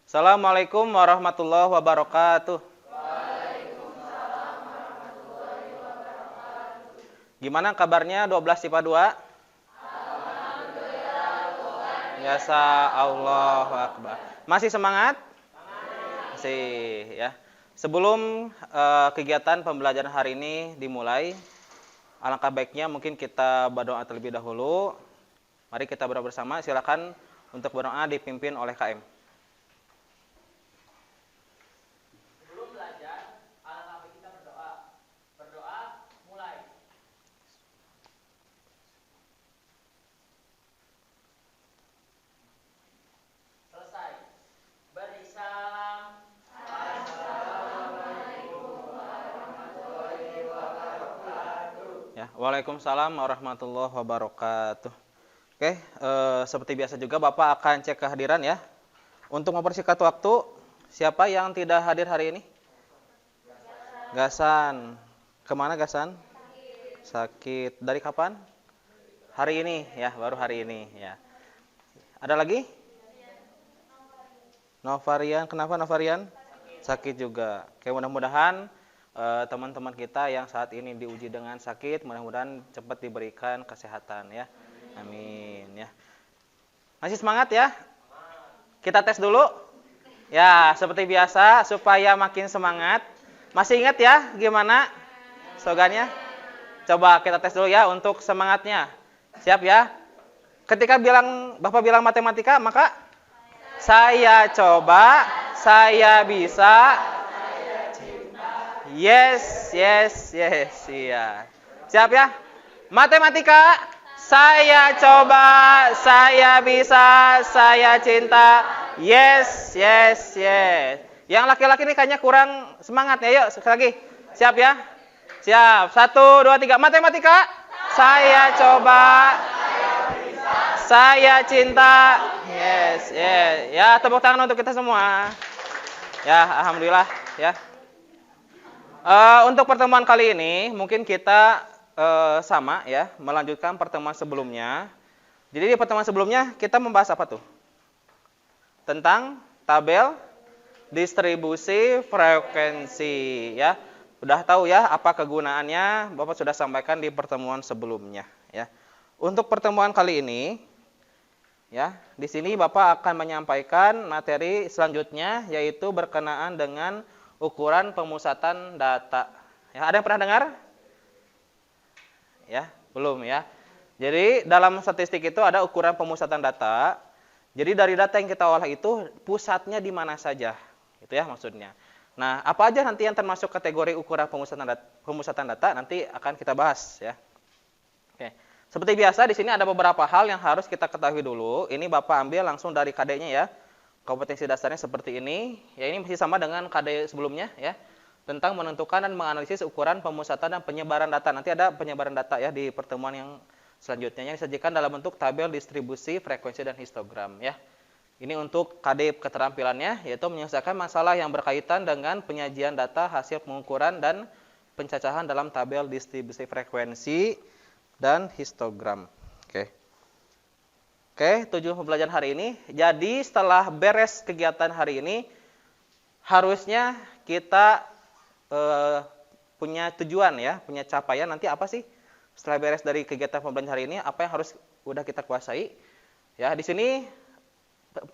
Assalamualaikum warahmatullahi wabarakatuh. Gimana kabarnya 12 IPA 2? Biasa, Allahu Akbar. Masih semangat? Masih ya. Sebelum kegiatan pembelajaran hari ini dimulai, alangkah baiknya mungkin kita berdoa terlebih dahulu. Mari kita berdoa bersama. Silakan untuk berdoa dipimpin oleh KM. Sebelum belajar, alangkah baik kita berdoa. Berdoa mulai. Selesai. Beri salam. Ya, Waalaikumsalam warahmatullahi wabarakatuh. Oke, seperti biasa juga Bapak akan cek kehadiran ya. Untuk mempersingkat waktu, siapa yang tidak hadir hari ini? Gasan. Kemana Gasan? Sakit. Dari kapan? Hari ini ya, baru hari ini ya. Ada lagi? Novarian. Kenapa Novarian? Sakit juga. Oke, mudah-mudahan teman-teman kita yang saat ini diuji dengan sakit, mudah-mudahan cepat diberikan kesehatan ya. Amin ya. Masih semangat ya? Kita tes dulu. Ya, seperti biasa supaya makin semangat. Masih ingat ya gimana slogannya? Coba kita tes dulu ya untuk semangatnya. Siap ya? Ketika Bapak bilang matematika, maka saya coba, saya bisa. Yes, yes, yes. Iya. Siap ya? Matematika, saya coba, saya bisa, saya cinta. Yes, yes, yes. Yang laki-laki ini kayaknya kurang semangat ya. Yuk, sekali lagi. Siap ya? Siap. 1, 2, 3. Matematika, saya coba, saya cinta. Yes, yes. Ya, tepuk tangan untuk kita semua. Ya, alhamdulillah ya. Untuk pertemuan kali ini mungkin kita sama ya, melanjutkan pertemuan sebelumnya. Jadi di pertemuan sebelumnya kita membahas apa tuh? Tentang tabel distribusi frekuensi ya. Sudah tahu ya apa kegunaannya, Bapak sudah sampaikan di pertemuan sebelumnya ya. Untuk pertemuan kali ini ya, di sini Bapak akan menyampaikan materi selanjutnya yaitu berkenaan dengan ukuran pemusatan data. Ya, ada yang pernah dengar? Ya, belum ya. Jadi dalam statistik itu ada ukuran pemusatan data. Jadi dari data yang kita olah itu pusatnya di mana saja. Itu ya maksudnya. Nah, apa aja nanti yang termasuk kategori ukuran pemusatan data nanti akan kita bahas ya. Oke. Seperti biasa di sini ada beberapa hal yang harus kita ketahui dulu. Ini Bapak ambil langsung dari KD-nya ya. Kompetensi dasarnya seperti ini. Ya, ini masih sama dengan KD sebelumnya ya. Tentang menentukan dan menganalisis ukuran pemusatan dan penyebaran data. Nanti ada penyebaran data ya di pertemuan yang selanjutnya yang disajikan dalam bentuk tabel distribusi, frekuensi, dan histogram ya. Ini untuk KD keterampilannya, yaitu menyelesaikan masalah yang berkaitan dengan penyajian data hasil pengukuran dan pencacahan dalam tabel distribusi frekuensi dan histogram. Oke, tujuan pembelajaran hari ini. Jadi setelah beres kegiatan hari ini, harusnya kita punya tujuan ya, punya capaian nanti apa sih setelah beres dari kegiatan pembelajaran hari ini, apa yang harus udah kita kuasai ya. Di sini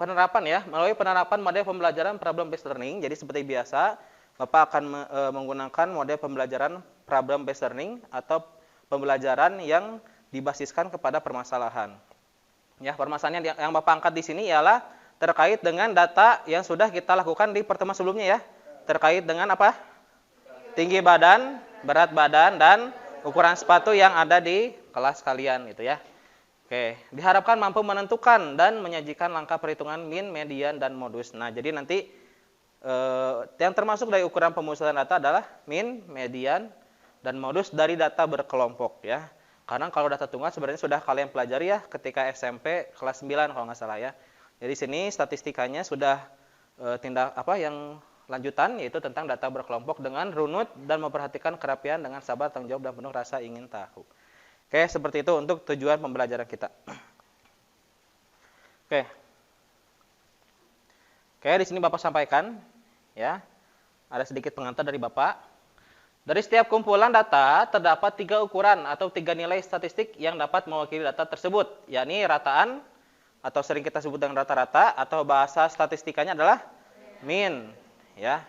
penerapan ya, melalui penerapan model pembelajaran problem based learning. Jadi seperti biasa Bapak akan menggunakan model pembelajaran problem based learning atau pembelajaran yang dibasiskan kepada permasalahan ya. Permasalahan yang Bapak angkat di sini ialah terkait dengan data yang sudah kita lakukan di pertemuan sebelumnya ya, terkait dengan apa? Tinggi badan, berat badan, dan ukuran sepatu yang ada di kelas kalian gitu ya. Oke, diharapkan mampu menentukan dan menyajikan langkah perhitungan min, median, dan modus. Nah, jadi nanti yang termasuk dari ukuran pemusatan data adalah min, median, dan modus dari data berkelompok ya. Karena kalau data tunggal sebenarnya sudah kalian pelajari ya ketika SMP kelas 9 kalau nggak salah ya. Jadi sini statistikanya sudah yang lanjutan yaitu tentang data berkelompok dengan runut dan memperhatikan kerapian dengan sabar, tanggung jawab, dan penuh rasa ingin tahu. Oke, seperti itu untuk tujuan pembelajaran kita. Oke. Oke, di sini Bapak sampaikan ya. Ada sedikit pengantar dari Bapak. Dari setiap kumpulan data terdapat 3 ukuran atau 3 nilai statistik yang dapat mewakili data tersebut, yakni rataan atau sering kita sebut dengan rata-rata atau bahasa statistikanya adalah mean ya.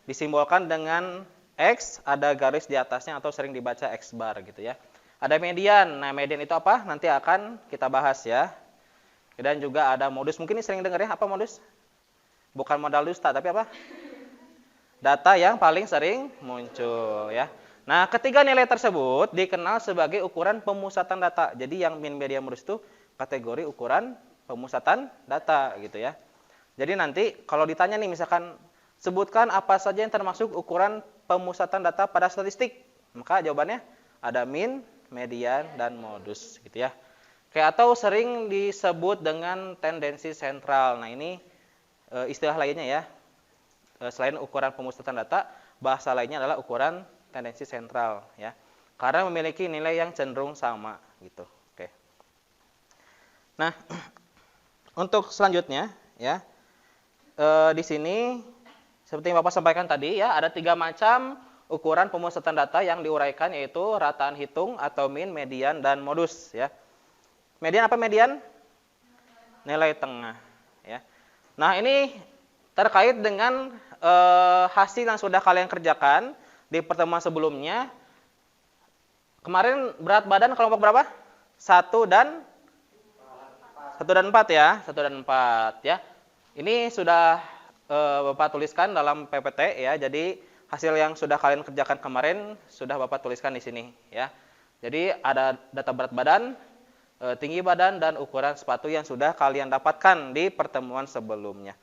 Disimbolkan dengan X, ada garis di atasnya atau sering dibaca X bar gitu ya. Ada median. Nah, median itu apa? Nanti akan kita bahas ya. Dan juga ada modus. Mungkin ini sering dengar ya, apa modus? Bukan modal dusta, tapi apa? Data yang paling sering muncul ya. Nah, ketiga nilai tersebut dikenal sebagai ukuran pemusatan data. Jadi yang mean, median, modus itu kategori ukuran pemusatan data gitu ya. Jadi nanti kalau ditanya nih misalkan sebutkan apa saja yang termasuk ukuran pemusatan data pada statistik, maka jawabannya ada mean, median, dan modus gitu ya. Kayak atau sering disebut dengan tendensi sentral. Nah, ini istilah lainnya ya. Selain ukuran pemusatan data, bahasa lainnya adalah ukuran tendensi sentral ya. Karena memiliki nilai yang cenderung sama gitu. Oke. Nah, untuk selanjutnya ya. Di sini seperti yang Bapak sampaikan tadi ya, ada 3 macam ukuran pemusatan data yang diuraikan, yaitu rataan hitung atau mean, median, dan modus ya. Median apa median? Nilai tengah ya. Nah, ini terkait dengan hasil yang sudah kalian kerjakan di pertemuan sebelumnya. Kemarin berat badan kelompok berapa? 1 dan 4 ya. 1 dan 4 ya. Ini sudah Bapak tuliskan dalam PPT ya. Jadi hasil yang sudah kalian kerjakan kemarin sudah Bapak tuliskan di sini ya. Jadi ada data berat badan, tinggi badan, dan ukuran sepatu yang sudah kalian dapatkan di pertemuan sebelumnya.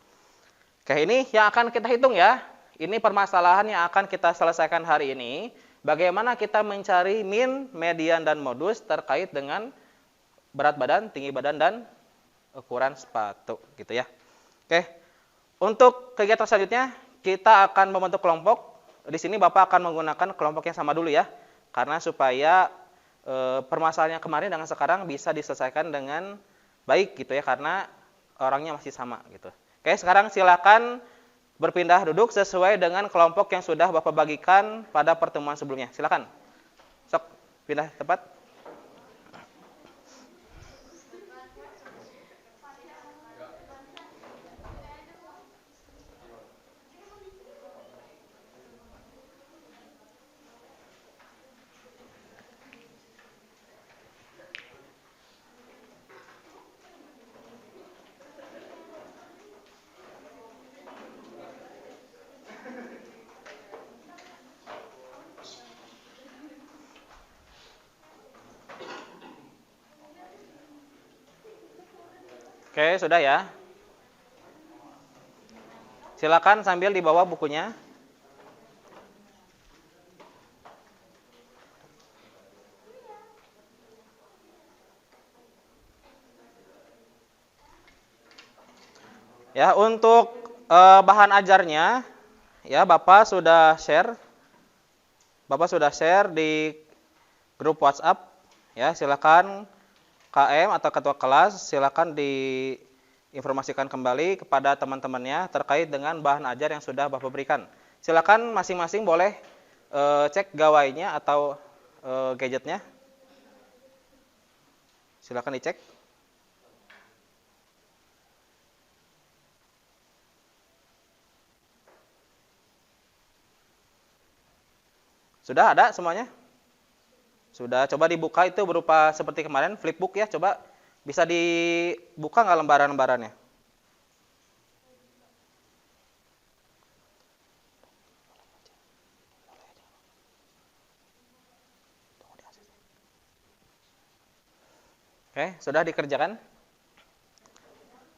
Oke, ini yang akan kita hitung ya. Ini permasalahan yang akan kita selesaikan hari ini. Bagaimana kita mencari mean, median, dan modus terkait dengan berat badan, tinggi badan, dan ukuran sepatu gitu ya. Oke, untuk kegiatan selanjutnya kita akan membentuk kelompok. Di sini Bapak akan menggunakan kelompok yang sama dulu ya. Karena supaya permasalahan yang kemarin dengan sekarang bisa diselesaikan dengan baik gitu ya. Karena orangnya masih sama gitu. Oke, sekarang silakan berpindah duduk sesuai dengan kelompok yang sudah Bapak bagikan pada pertemuan sebelumnya. Silakan. Sok, pindah tempat. Oke, sudah ya. Silakan sambil dibawa bukunya. Ya, untuk bahan ajarnya ya Bapak sudah share. Bapak sudah share di grup WhatsApp ya. Silakan KM atau ketua kelas silakan diinformasikan kembali kepada teman-temannya terkait dengan bahan ajar yang sudah Bapak berikan. Silakan masing-masing boleh cek gawainya atau gadgetnya. Silakan dicek. Sudah ada semuanya? Sudah, coba dibuka, itu berupa seperti kemarin flipbook ya. Coba bisa dibuka nggak lembaran-lembarannya? Oke, sudah dikerjakan?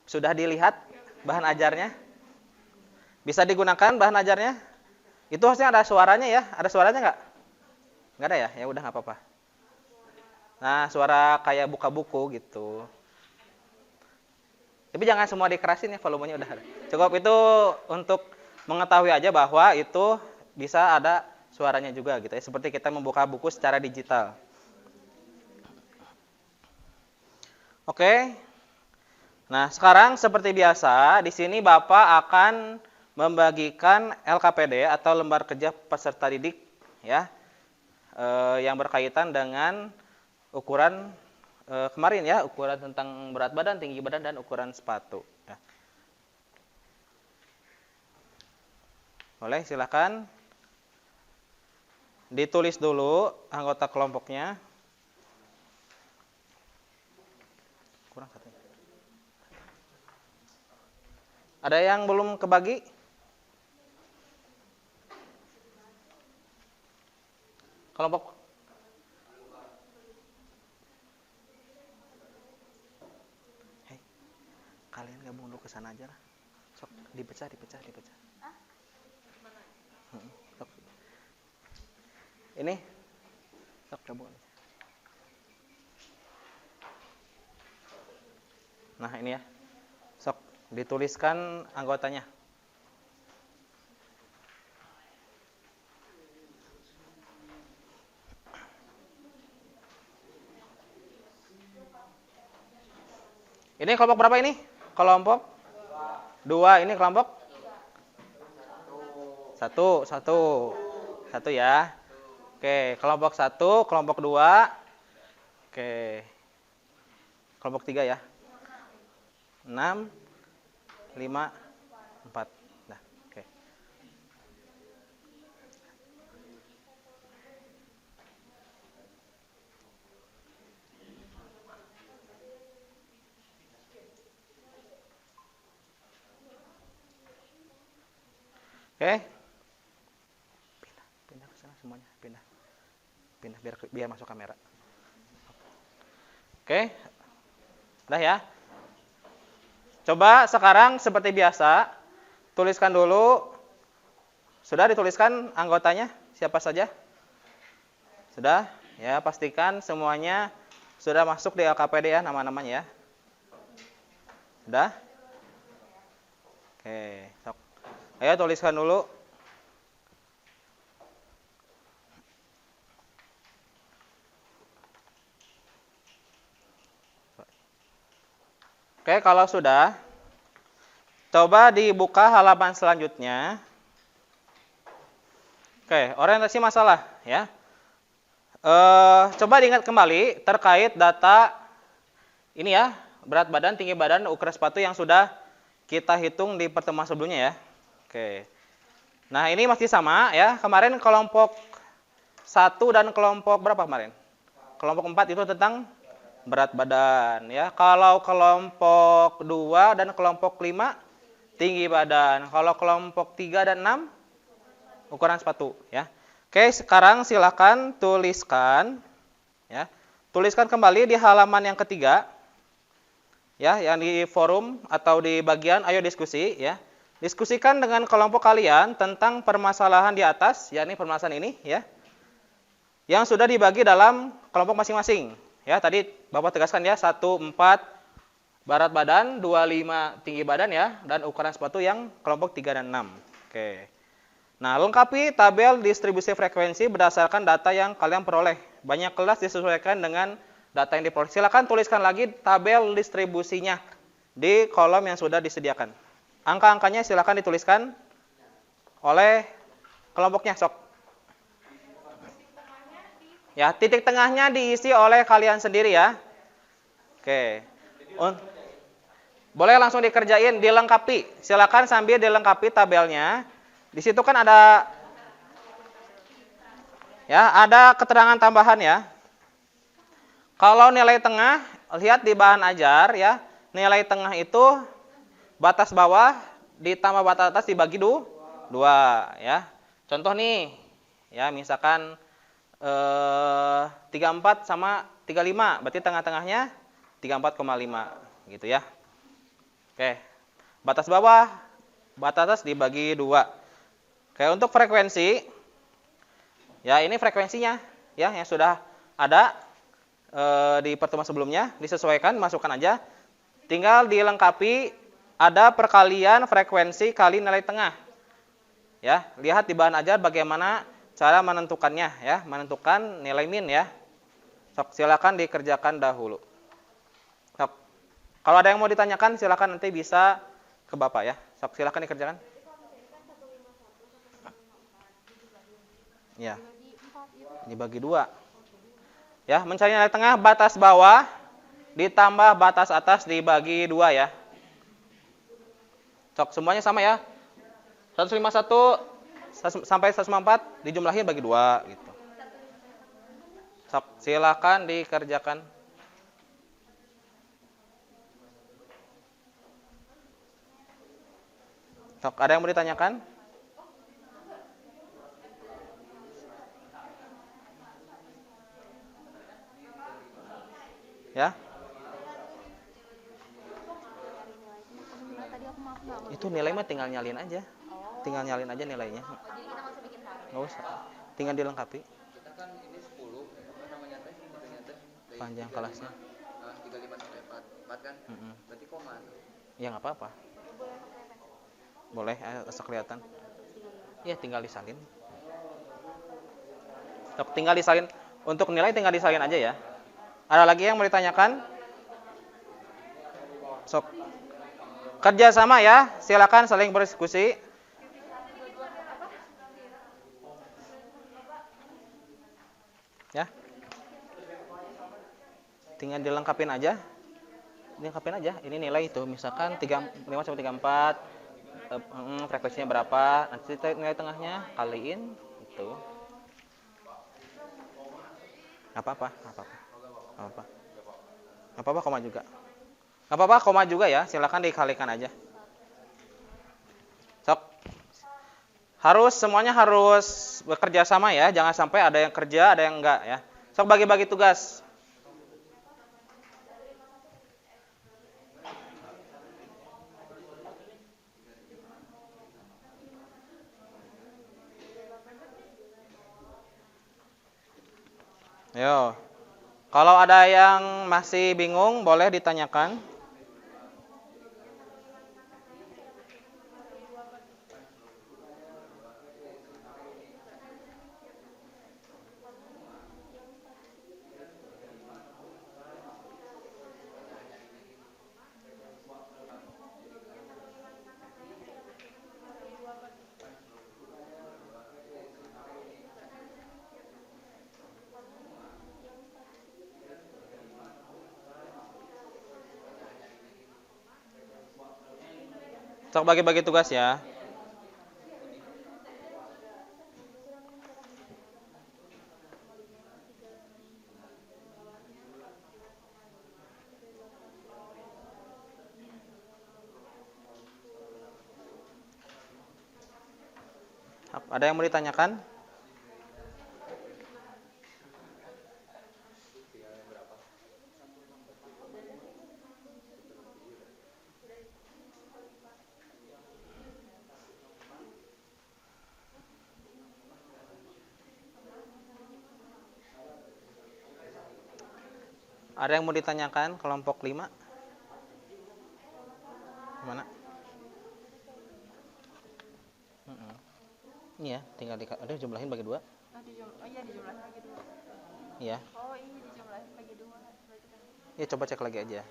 Sudah dilihat bahan ajarnya? Bisa digunakan bahan ajarnya? Itu harusnya ada suaranya ya? Ada suaranya nggak? Nggak ada ya? Ya udah nggak apa-apa. Nah, suara kayak buka buku gitu. Tapi jangan semua dikerasin ya, volumenya udah ada. Cukup itu untuk mengetahui aja bahwa itu bisa ada suaranya juga gitu ya. Seperti kita membuka buku secara digital. Oke. Nah, sekarang seperti biasa, di sini Bapak akan membagikan LKPD atau lembar kerja peserta didik ya, yang berkaitan dengan ukuran kemarin ya, ukuran tentang berat badan, tinggi badan, dan ukuran sepatu. Ya. Boleh, silakan ditulis dulu anggota kelompoknya. Kurang satu. Ada yang belum kebagi? Kelompok Hei, kalian gabung dulu ke sana aja lah. Sok dipecah. Sok. Ini sok gabung. Nah, ini ya. Sok dituliskan anggotanya. Ini kelompok berapa ini? Kelompok 2. Ini kelompok 1 ya. Oke, kelompok 1, kelompok 2. Oke. Kelompok 3 ya. 6, 5, 4. Nah, oke. Oke. Pindah ke sana semuanya, pindah biar masuk kamera. Oke. Udah ya. Coba sekarang seperti biasa, tuliskan dulu. Sudah dituliskan anggotanya siapa saja? Sudah? Ya, pastikan semuanya sudah masuk di LKPD ya, nama-namanya ya. Sudah? Oke, sok. Ayo tuliskan dulu. Oke, kalau sudah, coba dibuka halaman selanjutnya. Oke, orientasi masalah ya. Coba diingat kembali terkait data ini ya, berat badan, tinggi badan, ukuran sepatu yang sudah kita hitung di pertemuan sebelumnya ya. Oke. Nah, ini masih sama ya. Kemarin kelompok 1 dan kelompok berapa kemarin? Kelompok 4 itu tentang berat badan ya. Kalau kelompok 2 dan kelompok 5 tinggi badan. Kalau kelompok 3 dan 6 ukuran sepatu ya. Oke, sekarang silakan tuliskan ya. Tuliskan kembali di halaman yang ketiga ya, yang di forum atau di bagian ayo diskusi ya. Diskusikan dengan kelompok kalian tentang permasalahan di atas, yakni permasalahan ini ya. Yang sudah dibagi dalam kelompok masing-masing. Ya, tadi Bapak tegaskan ya, 1, 4 berat badan, 2, 5 tinggi badan ya, dan ukuran sepatu yang kelompok 3 dan 6. Oke. Nah, lengkapi tabel distribusi frekuensi berdasarkan data yang kalian peroleh. Banyak kelas disesuaikan dengan data yang diperoleh. Silakan tuliskan lagi tabel distribusinya di kolom yang sudah disediakan. Angka-angkanya silakan dituliskan oleh kelompoknya, sok. Ya, titik tengahnya diisi oleh kalian sendiri ya. Oke. Boleh langsung dikerjain, dilengkapi. Silakan sambil dilengkapi tabelnya. Di situ kan ada keterangan tambahan ya. Kalau nilai tengah, lihat di bahan ajar ya. Nilai tengah itu batas bawah ditambah batas atas dibagi 2 ya. Contoh nih, ya misalkan 34 sama 35, berarti tengah-tengahnya 34,5 gitu ya. Oke. Batas bawah, batas atas dibagi 2. Oke, untuk frekuensi ya ini frekuensinya ya yang sudah ada di pertemuan sebelumnya, disesuaikan, masukkan aja. Tinggal dilengkapi ada perkalian frekuensi kali nilai tengah. Ya, lihat di bahan ajar bagaimana cara menentukannya ya, menentukan nilai min ya. Sok, silakan dikerjakan dahulu. Sok. Kalau ada yang mau ditanyakan silakan nanti bisa ke Bapak ya. Sok silakan dikerjakan. Ya. Dibagi 2. Ya, mencari nilai tengah batas bawah ditambah batas atas dibagi 2 ya. Sok semuanya sama ya. 151 sampai 154 dijumlahin bagi 2 gitu. Sok silakan dikerjakan. Sok ada yang mau ditanyakan? Ya. Itu nilai mah tinggal nyalin aja. Tinggal nyalin aja nilainya. Jadi kita nggak usah bikin tarif. Nggak usah. Tinggal dilengkapi. Kita kan ini 10, apa namanya teh? Hitungnya teh. Panjang kelasnya. 35 sampai 4 kan? Berarti koma. Ya nggak apa-apa. Boleh asal kelihatan. Ya tinggal disalin. Tinggal disalin. Untuk nilai tinggal disalin aja ya. Ada lagi yang mau ditanyakan? Sok. Kerja sama ya. Silakan saling berdiskusi. Ya. Tinggal dilengkapin aja. Dilengkapin aja. Ini nilai itu misalkan 5 sampai 34 frekuensinya berapa? Nanti nilai tengahnya kaliin itu. Enggak apa-apa, enggak apa-apa. Enggak apa-apa koma juga. Enggak apa-apa koma juga ya. Silakan dikalikan aja. Sok. Semuanya harus bekerja sama ya. Jangan sampai ada yang kerja, ada yang enggak ya. Sok bagi-bagi tugas. Yo. Kalau ada yang masih bingung boleh ditanyakan. Sok bagi-bagi tugas ya. Ada yang mau ditanyakan? Ada yang mau ditanyakan kelompok 5? Mana? Iya, tinggal ada jumlahin bagi 2. Oh iya dijumlahin bagi 2. Iya. Oh iya dijumlahin bagi 2. Ya coba cek lagi aja.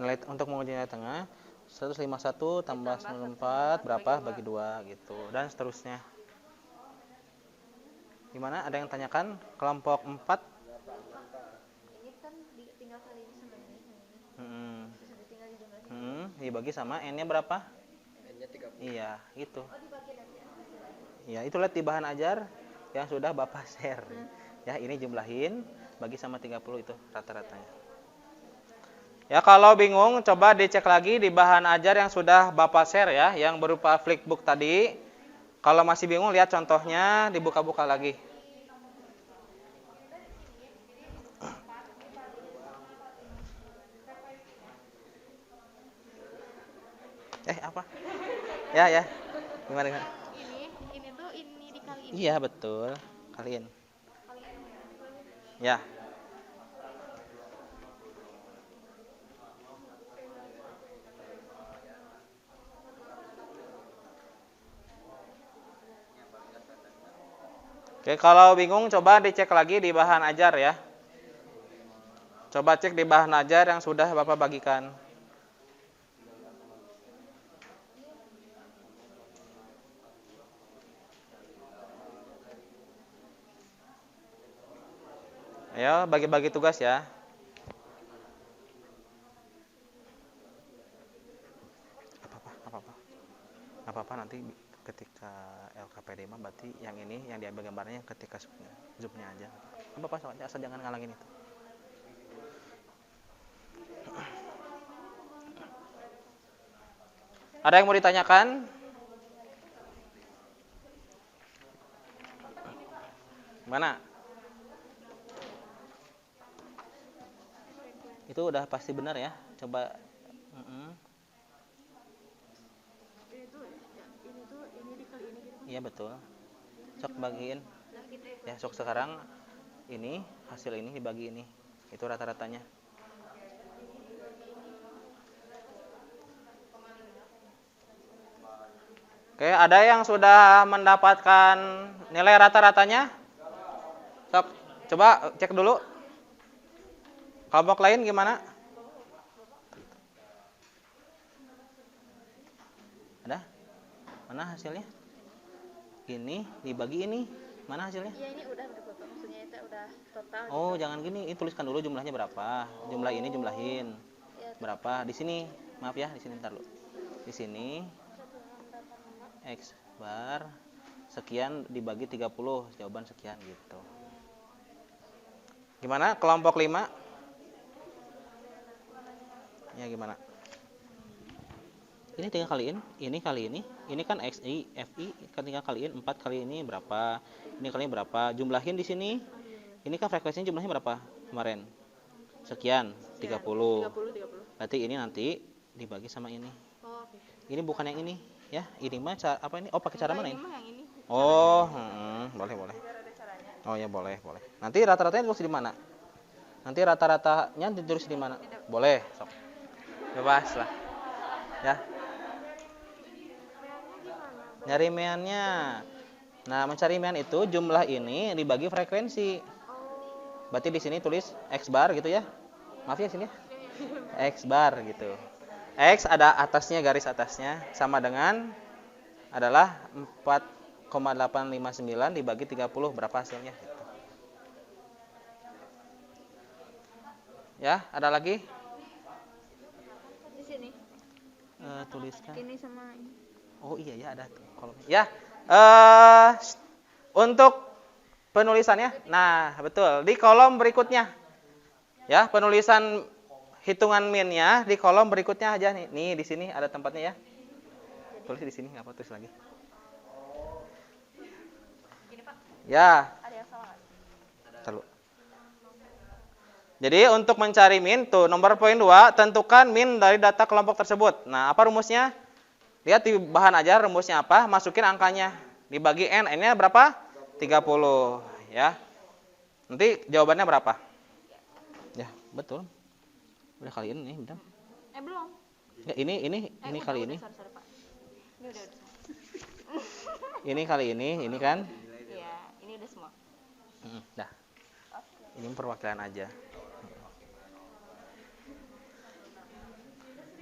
Nilai untuk menguji nilai tengah 151 tambah 94 berapa bagi 2 gitu dan seterusnya. Gimana? Ada yang tanyakan? Kelompok 4? Ini kan tinggal kali ini sama ini. Terus tinggal dijumlahin. Dibagi sama N-nya berapa? N-nya 30. Iya, itu. Oh dibagi nanti hasilnya. Ya, itu lihat di bahan ajar yang sudah Bapak share. Ya, ini jumlahin bagi sama 30 itu rata-ratanya. Ya, kalau bingung coba dicek lagi di bahan ajar yang sudah Bapak share ya, yang berupa flipbook tadi. Kalau masih bingung lihat contohnya, dibuka-buka lagi. Apa? Ya. Gimana? Ini tuh ini dikali ini. Iya, betul. Kaliin. Ya. Oke, kalau bingung coba dicek lagi di bahan ajar ya. Coba cek di bahan ajar yang sudah Bapak bagikan. Ayo bagi-bagi tugas ya. Apa-apa nanti ketika LKPD mah berarti yang ini yang diambil gambarnya ketika zoomnya aja. Apa-apa soalnya asal jangan ngalangin itu. Ada yang mau ditanyakan? Mana? Itu udah pasti benar ya. Coba. Iya betul. Sok bagiin. Ya sok sekarang ini hasil ini dibagi ini. Itu rata-ratanya. Oke, ada yang sudah mendapatkan nilai rata-ratanya? Sok, coba cek dulu. Kelompok lain gimana? Ada? Mana hasilnya? Ini dibagi ini. Mana hasilnya? Iya ini udah Bapak. Maksudnya itu udah total. Oh, jangan gini. Ini tuliskan dulu jumlahnya berapa. Jumlah ini jumlahin. Ya, Berapa? Di sini. Maaf ya, di sini bentar dulu. Di sini X bar sekian dibagi 30, jawaban sekian gitu. Gimana kelompok 5? Ya gimana? Ini tinggal kaliin, ini kali ini kan XI, FI kan tinggal kaliin 4 kali ini berapa? Ini kali ini berapa? Jumlahin di sini. Ini kan frekuensinya jumlahnya berapa kemarin? Sekian, 30. Berarti ini nanti dibagi sama ini. Oh, oke. Ini bukan yang ini. Ya, ini mah apa ini? Oh, pakai cara mana ini? Yang ini. Oh, boleh. Oh ya boleh. Nanti rata-ratanya ditulis di mana? Nanti rata-ratanya ditulis di mana? Boleh, sok. Bebas lah. Ya. Nyari meannya. Nah, mencari mean itu jumlah ini dibagi frekuensi. Berarti di sini tulis X bar gitu ya. Maaf ya sini ya. X bar gitu. X ada atasnya, garis atasnya sama dengan adalah 4,859 dibagi 30 berapa hasilnya gitu. Ya, ada lagi? Di sini. Tuliskan. Ini sama ini. Oh iya ya ada tuh kolomnya. Ya. Untuk penulisannya. Nah, betul. Di kolom berikutnya. Ya, penulisan hitungan min-nya di kolom berikutnya aja nih. Nih di sini ada tempatnya ya. Tulis di sini, nggak apa tulis lagi. Gini, Pak. Ya. Ada yang salah nggak? Terlalu. Jadi untuk mencari min tuh nomor poin 2 tentukan min dari data kelompok tersebut. Nah, apa rumusnya? Lihat di bahan aja rumusnya apa, masukin angkanya. Dibagi n, n-nya berapa? 30 ya. Nanti jawabannya berapa? Ya, betul. Udah kali ini benar. Belum. Ya, ini kali ini. Sorry, Pak. Ini udah. Ini kali ini kan? Iya, ini udah semua. Dah. Ini perwakilan aja.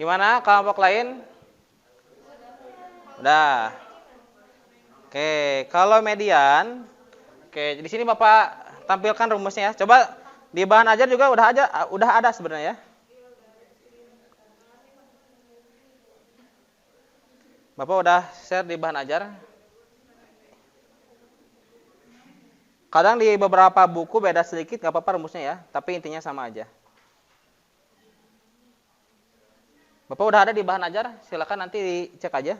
Gimana kelompok lain? Udah. Oke, kalau median, oke, di sini Bapak tampilkan rumusnya ya. Coba di bahan ajar juga udah ada sebenarnya ya. Bapak udah share di bahan ajar. Kadang di beberapa buku beda sedikit, nggak apa-apa rumusnya ya, tapi intinya sama aja. Bapak udah ada di bahan ajar, silakan nanti dicek aja.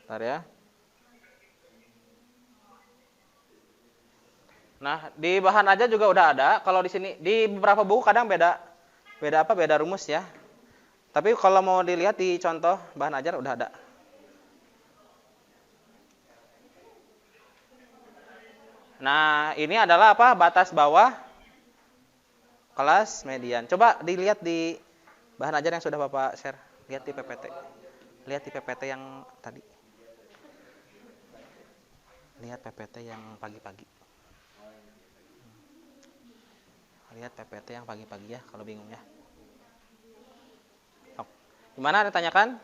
Bentar ya. Nah, di bahan aja juga udah ada. Kalau di sini di beberapa buku kadang beda rumus ya. Tapi kalau mau dilihat di contoh bahan ajar udah ada. Nah, ini adalah apa? Batas bawah kelas median. Coba dilihat di bahan ajar yang sudah Bapak share. Lihat di PPT. Lihat di PPT yang tadi. Lihat PPT yang pagi-pagi. Lihat PPT yang pagi-pagi ya kalau bingung ya. Gimana, ada tanyakan?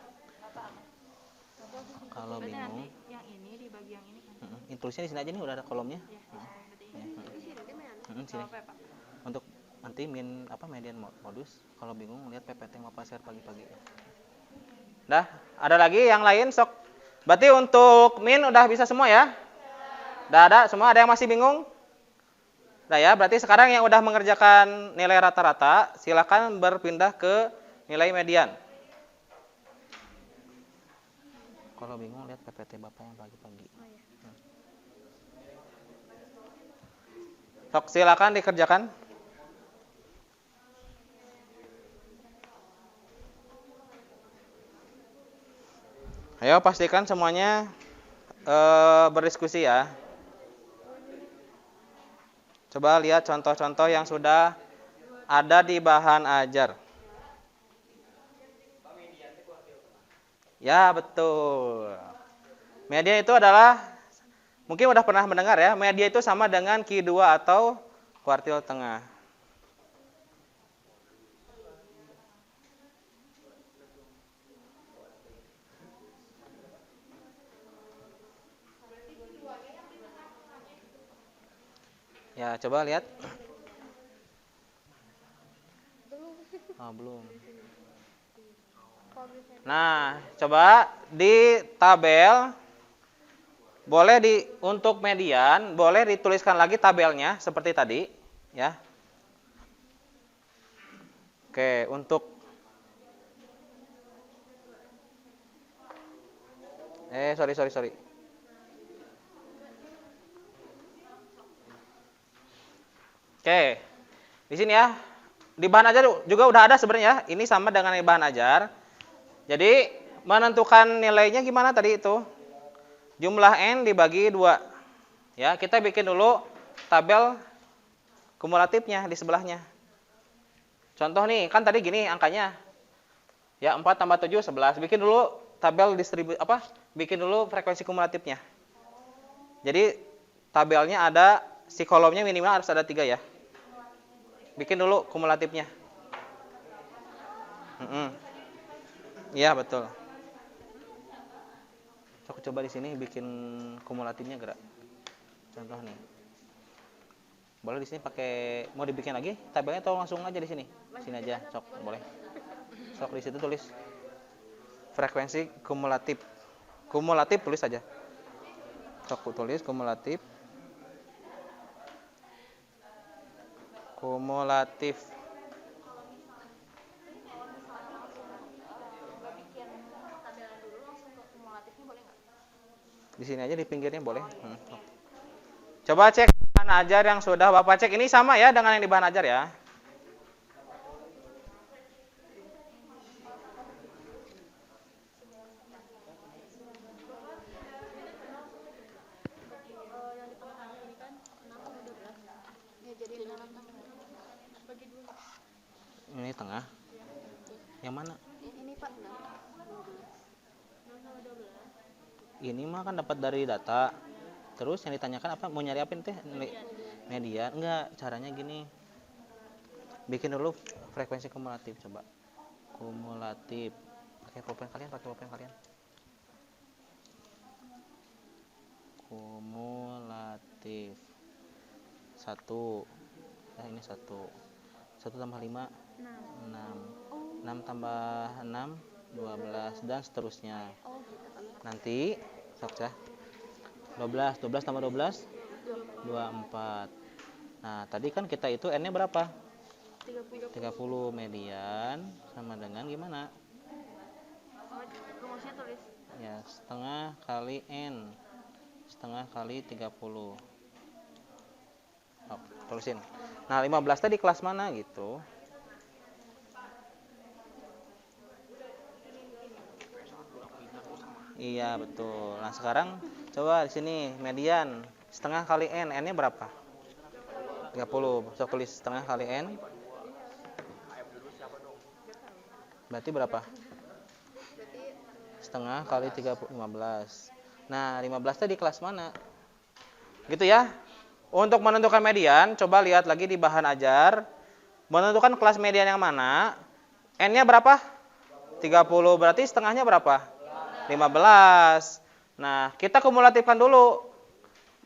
Kalau Berarti bingung, nanti yang ini dibagi yang ini kan? tulisnya di sini aja nih, udah ada kolomnya. Ya, berarti ini. Sini. Apa ya, Pak? Untuk nanti median modus kalau bingung lihat PPT yang Bapak share pagi-pagi. Dah, ada lagi yang lain sok. Berarti untuk min udah bisa semua ya? Udah ada semua, ada yang masih bingung? Udah ya, berarti sekarang yang udah mengerjakan nilai rata-rata, silakan berpindah ke nilai median. Kalau bingung lihat PPT Bapak yang pagi-pagi. Sok, silakan dikerjakan. Ayo pastikan semuanya berdiskusi ya. Coba lihat contoh-contoh yang sudah ada di bahan ajar. Ya, betul. Media itu adalah, mungkin udah pernah mendengar ya, media itu sama dengan Q2 atau kuartil tengah. Ya, coba lihat. Oh, belum. Nah, coba di tabel boleh untuk median boleh dituliskan lagi tabelnya seperti tadi, ya. Oke, untuk sorry. Oke. Di sini ya. Di bahan ajar juga udah ada sebenarnya. Ini sama dengan di bahan ajar. Jadi, menentukan nilainya gimana tadi itu? Jumlah N dibagi 2. Ya, kita bikin dulu tabel kumulatifnya di sebelahnya. Contoh nih, kan tadi gini angkanya. Ya, 4 tambah 7, 11. Bikin dulu tabel bikin dulu frekuensi kumulatifnya. Jadi, tabelnya ada, si kolomnya minimal harus ada 3 ya. Bikin dulu kumulatifnya. Iya, betul. Aku coba di sini bikin kumulatifnya gerak. Contoh nih. Boleh di sini pakai, mau dibikin lagi tabelnya atau langsung aja di sini? Sini aja, sok boleh. Sok di situ tulis frekuensi kumulatif. Kumulatif tulis aja. Sok tulis kumulatif. Kumulatif. Di sini aja di pinggirnya boleh. Coba cek bahan ajar yang sudah Bapak cek. Ini sama ya dengan yang di bahan ajar ya. Ini tengah. Yang mana? Ini Pak. Ini mah kan dapat dari data. Terus yang ditanyakan apa? Mau nyari apa teh? Media? Enggak, caranya gini. Bikin dulu frekuensi kumulatif coba. Kumulatif. Pakai pulpen kalian. Kumulatif. 1. Nah, ini 1. 1 tambah 5 6. 6 tambah 6 12 dan seterusnya. Nanti sok ya. 12 tambah 12 24. Nah, tadi kan kita itu N-nya berapa? 30. Median sama dengan gimana? Rumusnya tulis. Ya, setengah kali N. Setengah kali 30. Oh, tulisin. Nah, 15 tadi kelas mana gitu? Iya, betul. Nah, sekarang coba di sini median setengah kali N. N-nya berapa? 30. Sok tulis setengah kali N. Berarti berapa? Setengah kali 30, 15. Nah, 15 tadi kelas mana? Gitu ya. Untuk menentukan median, coba lihat lagi di bahan ajar. Menentukan kelas median yang mana, N-nya berapa? 30, berarti setengahnya berapa? 15. Nah, kita kumulatifkan dulu.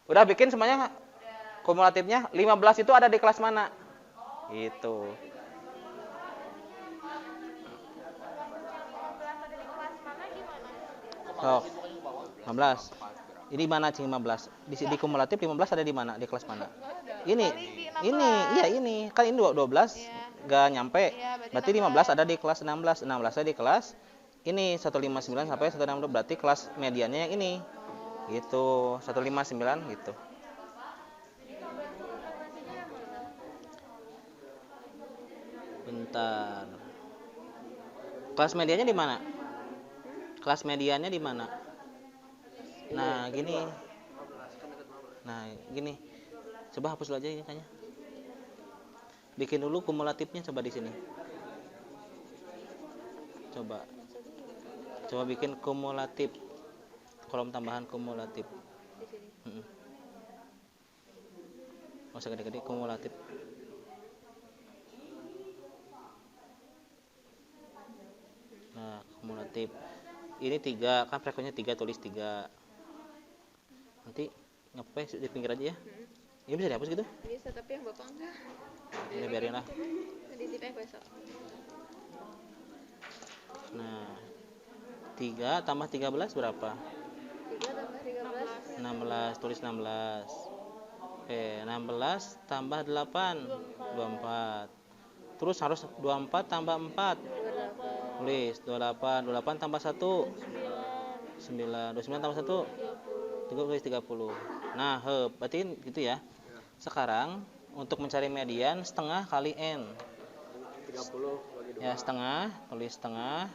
Udah bikin semuanya kumulatifnya? 15 itu ada di kelas mana? Itu. Oh, 15. Ini mana cing 15? Di kumulatif 15 ada di mana? Di kelas mana? Ini. Iya ini. Kan ini 12 nggak nyampe. Berarti 15 ada di kelas 16. 16 ada di kelas ini 159 sampai 160, berarti kelas mediannya yang ini. Gitu. 159 gitu. Bentar. Kelas mediannya di mana? Kelas mediannya di mana? Nah, gini. Nah, gini. Coba hapus dulu aja ini kayaknya. Bikin dulu kumulatifnya coba di sini. Coba. Coba bikin kumulatif. Kolom tambahan kumulatif. Di sini. Nggak usah gede-gede, kumulatif. Nah, kumulatif. Ini 3, kan frekuensinya 3, tulis 3. Nanti ngapain di pinggir aja ya. Ini bisa dihapus gitu? Bisa, tapi yang Bapak enggak. Ini biarin lah. Ditipek besok. Nah, 3 tambah 13 berapa? 3 tambah 13. 16, tulis 16. Oke, 16 tambah 8, 24. Terus harus 24 tambah 4. 28. Tulis 28, 28 tambah 1. 9, 29 tambah 1. 30. Nah, berarti gitu ya. Sekarang untuk mencari median setengah kali N. 30 bagi 2. Ya, setengah, tulis setengah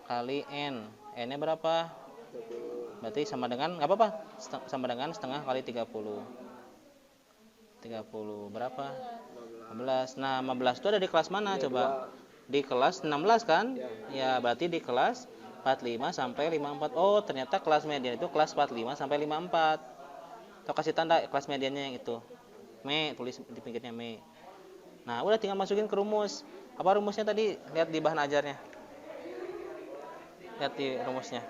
kali N. N-nya berapa? 20. Berarti sama dengan enggak apa-apa. Sama dengan setengah kali 30. 30 berapa? 15. Nah, 15 itu ada di kelas mana coba? Di kelas 16 kan? Ya, berarti di kelas 45 sampai 54. Oh, ternyata kelas median itu kelas 45 sampai 54. Atau kasih tanda kelas mediannya yang itu. Me, tulis di pinggirnya me. Nah, udah tinggal masukin ke rumus. Apa rumusnya tadi? Lihat di bahan ajarnya. Lihat di rumusnya.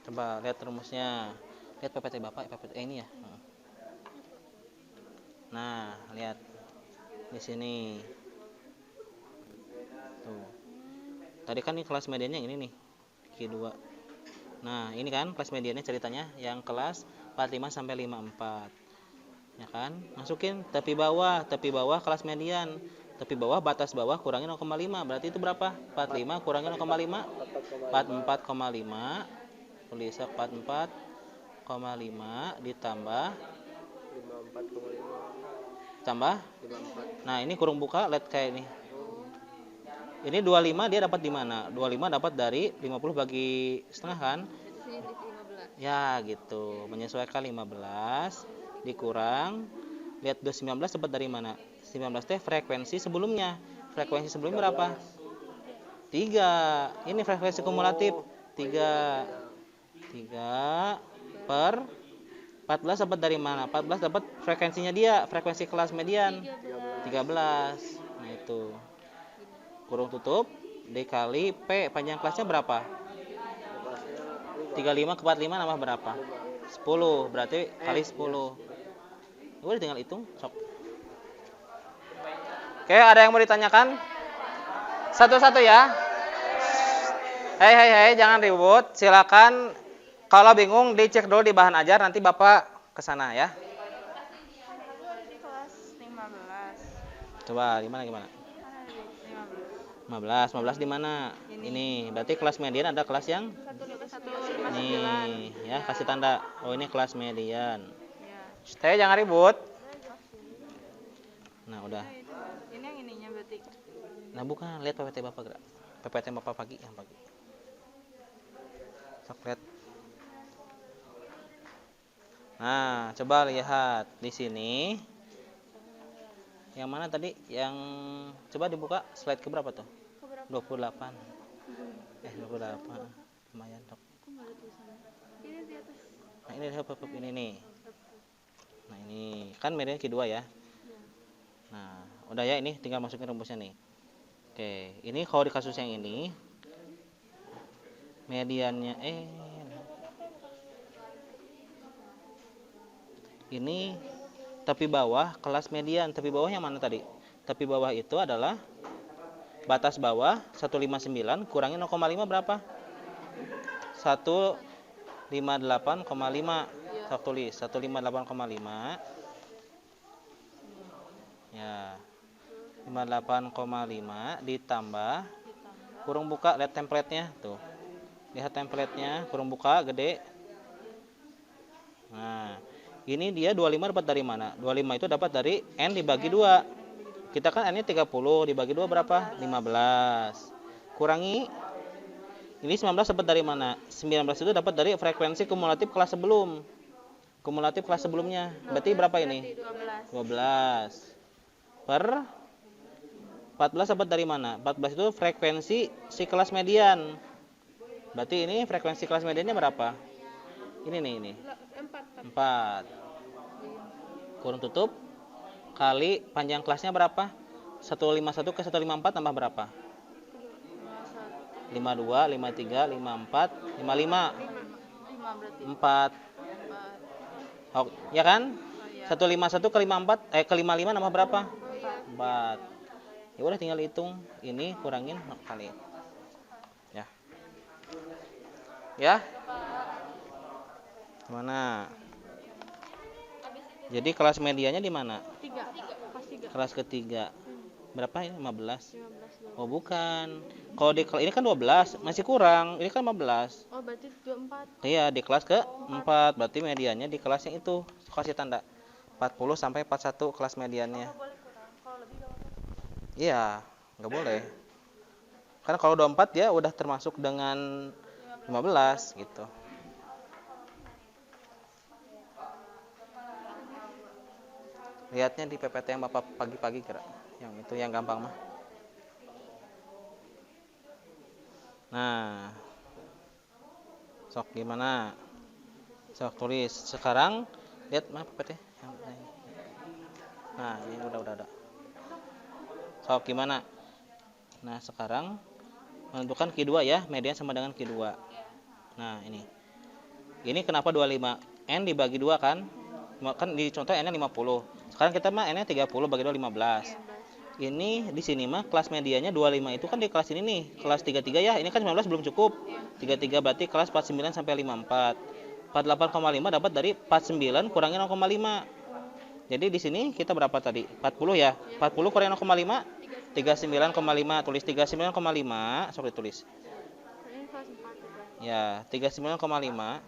Coba lihat rumusnya. Lihat PPT Bapak, PPT ini ya. Nah, lihat di sini. Tuh. Tadi kan ini kelas mediannya yang ini nih. Q2. Nah, ini kan kelas mediannya ceritanya yang kelas 45 sampai 54. Ya kan? Masukin tepi bawah kelas median. Tepi bawah batas bawah kurangin 0,5. Berarti itu berapa? 45 kurangin 0,5. 44,5. Tulis 44,5 ditambah 54,5 tambah. 54. Nah, ini kurung buka, lihat kayak ini. Ini 25 dia dapat di mana? 25 dapat dari 50 bagi setengah kan? Di sini 15. Ya, gitu. Menyesuaikan 15 dikurang, lihat 19 dapat dari mana? 19 teh frekuensi sebelumnya. Frekuensi sebelumnya berapa? 3. Ini frekuensi kumulatif. 3 per 14 dapat dari mana? 14 dapat frekuensinya dia, frekuensi kelas median 13. Nah, itu. Kurung tutup dikali P, panjang kelasnya berapa? 35 ke 45 nambah berapa? 10, berarti kali 10. Udah tinggal hitung, sok. Oke, ada yang mau ditanyakan? Satu-satu ya. Hei, jangan ribut. Silakan. Kalau bingung dicek dulu di bahan ajar, nanti Bapak ke sana ya. Di kelas 15. Coba gimana? 15 di mana? Ini. Berarti kelas median ada kelas yang 159. nih, ya, kasih tanda. Oh, ini kelas median. Ya. Stay, jangan ribut. Nah, udah. Ini yang ininya berarti. Nah, bukan, lihat PPT Bapak gerak. PPT Bapak pagi, yang pagi. Sok lihat. Nah, coba lihat di sini. Yang mana tadi? Yang coba dibuka slide ke berapa tuh? 28. 28. Lumayan, Dok. Ini di atas. Nah, ini nih. Nah, ini kan median Q2 ya. Nah, udah ya, ini tinggal masukin rumusnya nih. Oke, ini kalau di kasus yang ini mediannya ini tepi bawah kelas median. Tepi bawah yang mana tadi? Tepi bawah itu adalah batas bawah 159 kurangin 0,5 berapa? 158,5. Sok tulis 158,5. Ya. 58,5 ditambah kurung buka, lihat template-nya tuh. Lihat template-nya, kurung buka gede. Nah, ini dia 25 dapat dari mana? 25 itu dapat dari N dibagi 2. Kita kan N-nya 30, dibagi 2 berapa? 15. Kurangi, ini 19 dapat dari mana? 19 itu dapat dari frekuensi kumulatif kelas sebelum. Kumulatif kelas sebelumnya. Berarti berapa ini? 12. Per 14 dapat dari mana? 14 itu frekuensi si kelas median. Berarti ini frekuensi kelas mediannya berapa? Ini nih, ini. 4. Kurung tutup kali panjang kelasnya berapa? 151 ke 154 tambah berapa? 52, 53, 54, 55. 4. Oh, ya kan? 151 ke 54 ke 55 nambah berapa? 4. Ya udah tinggal hitung, ini kurangin kali. Ya. Ya. Mana? Jadi kelas medianya di mana? 3. Pas 3. Kelas ketiga. Berapa ini? 15. Oh, bukan. Kalau di ini kan 12, masih kurang. Ini kan 15. Oh, berarti 24. Iya, di kelas ke-4. Berarti mediannya di kelas yang itu. Kasih tanda 40 sampai 41 kelas mediannya. Boleh kurang. Kalau lebih enggak apa-apa. Iya, nggak boleh. Karena kalau 24 ya udah termasuk dengan 15 gitu. Lihatnya di PPT yang Bapak pagi-pagi kira. Yang itu yang gampang mah. Nah. Sok gimana? Sok tulis. Sekarang lihat mana PPT yang nah, ini udah. Sok gimana? Nah, sekarang menentukan Q2 ya, median sama dengan Q2. Nah, ini. Ini kenapa 25? N dibagi 2 kan? Kan di contoh N-nya 50. Sekarang kita mah N-nya 30 bagi 2 15. Ini di sini mah kelas mediannya 25 itu kan di kelas ini nih, kelas 33 ya. Ini kan 19 belum cukup. 33 berarti kelas 49 sampai 54. 48,5 dapat dari 49 kurangin 0,5. Jadi di sini kita berapa tadi? 40 ya. 40 kurangin 0,5 39,5. Tulis 39,5. Sok ditulis. Ini kelas 4. Ya, 39,5.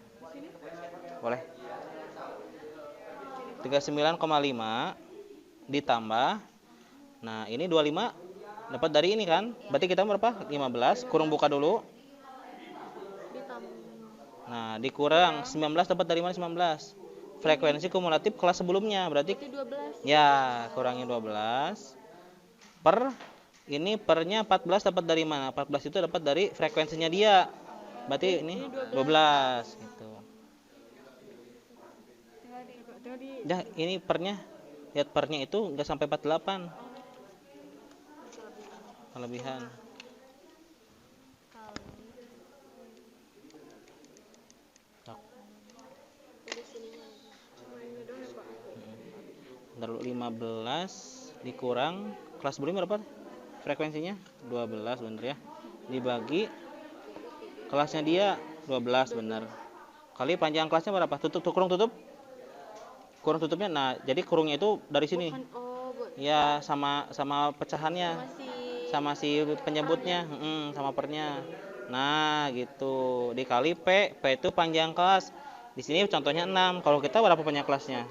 Boleh. 39,5 ditambah. Nah, ini 25 dapat dari ini kan? Berarti kita berapa? 15. Kurung buka dulu. Nah, dikurang 19 dapat dari mana 19? Frekuensi kumulatif kelas sebelumnya. Berarti 12. ya, kurangin 12 per ini pernya 14 dapat dari mana? 14 itu dapat dari frekuensinya dia. Berarti ini 12 gitu. Ya, ini pernya. Lihat pernya itu enggak sampai 48. Kelebihan. Lalu 15 dikurang kelas sebelumnya berapa? Frekuensinya 12 bener ya. Dibagi kelasnya dia 12 bener. Kali panjang kelasnya berapa? Kurung tutup. Kurung tutupnya. Nah, jadi kurungnya itu dari sini. Ya, sama pecahannya. Sama si penyebutnya, sama pernya. Nah, gitu. Dikali P itu panjang kelas. Di sini contohnya 6. Kalau kita berapa panjang kelasnya?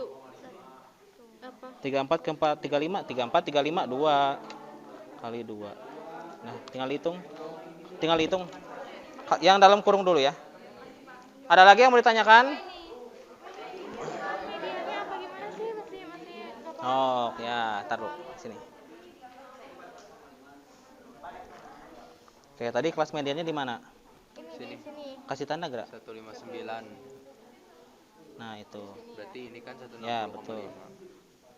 34 ke 4 35 34 35 2 kali 2. Nah, tinggal hitung. Yang dalam kurung dulu ya. Ada lagi yang mau ditanyakan? Oh, ya, taruh sini. Oke, tadi kelas mediannya di mana? Sini. Kasih tanda gerak. 159. Nah, itu. Berarti ini kan 160,5. Ya, betul.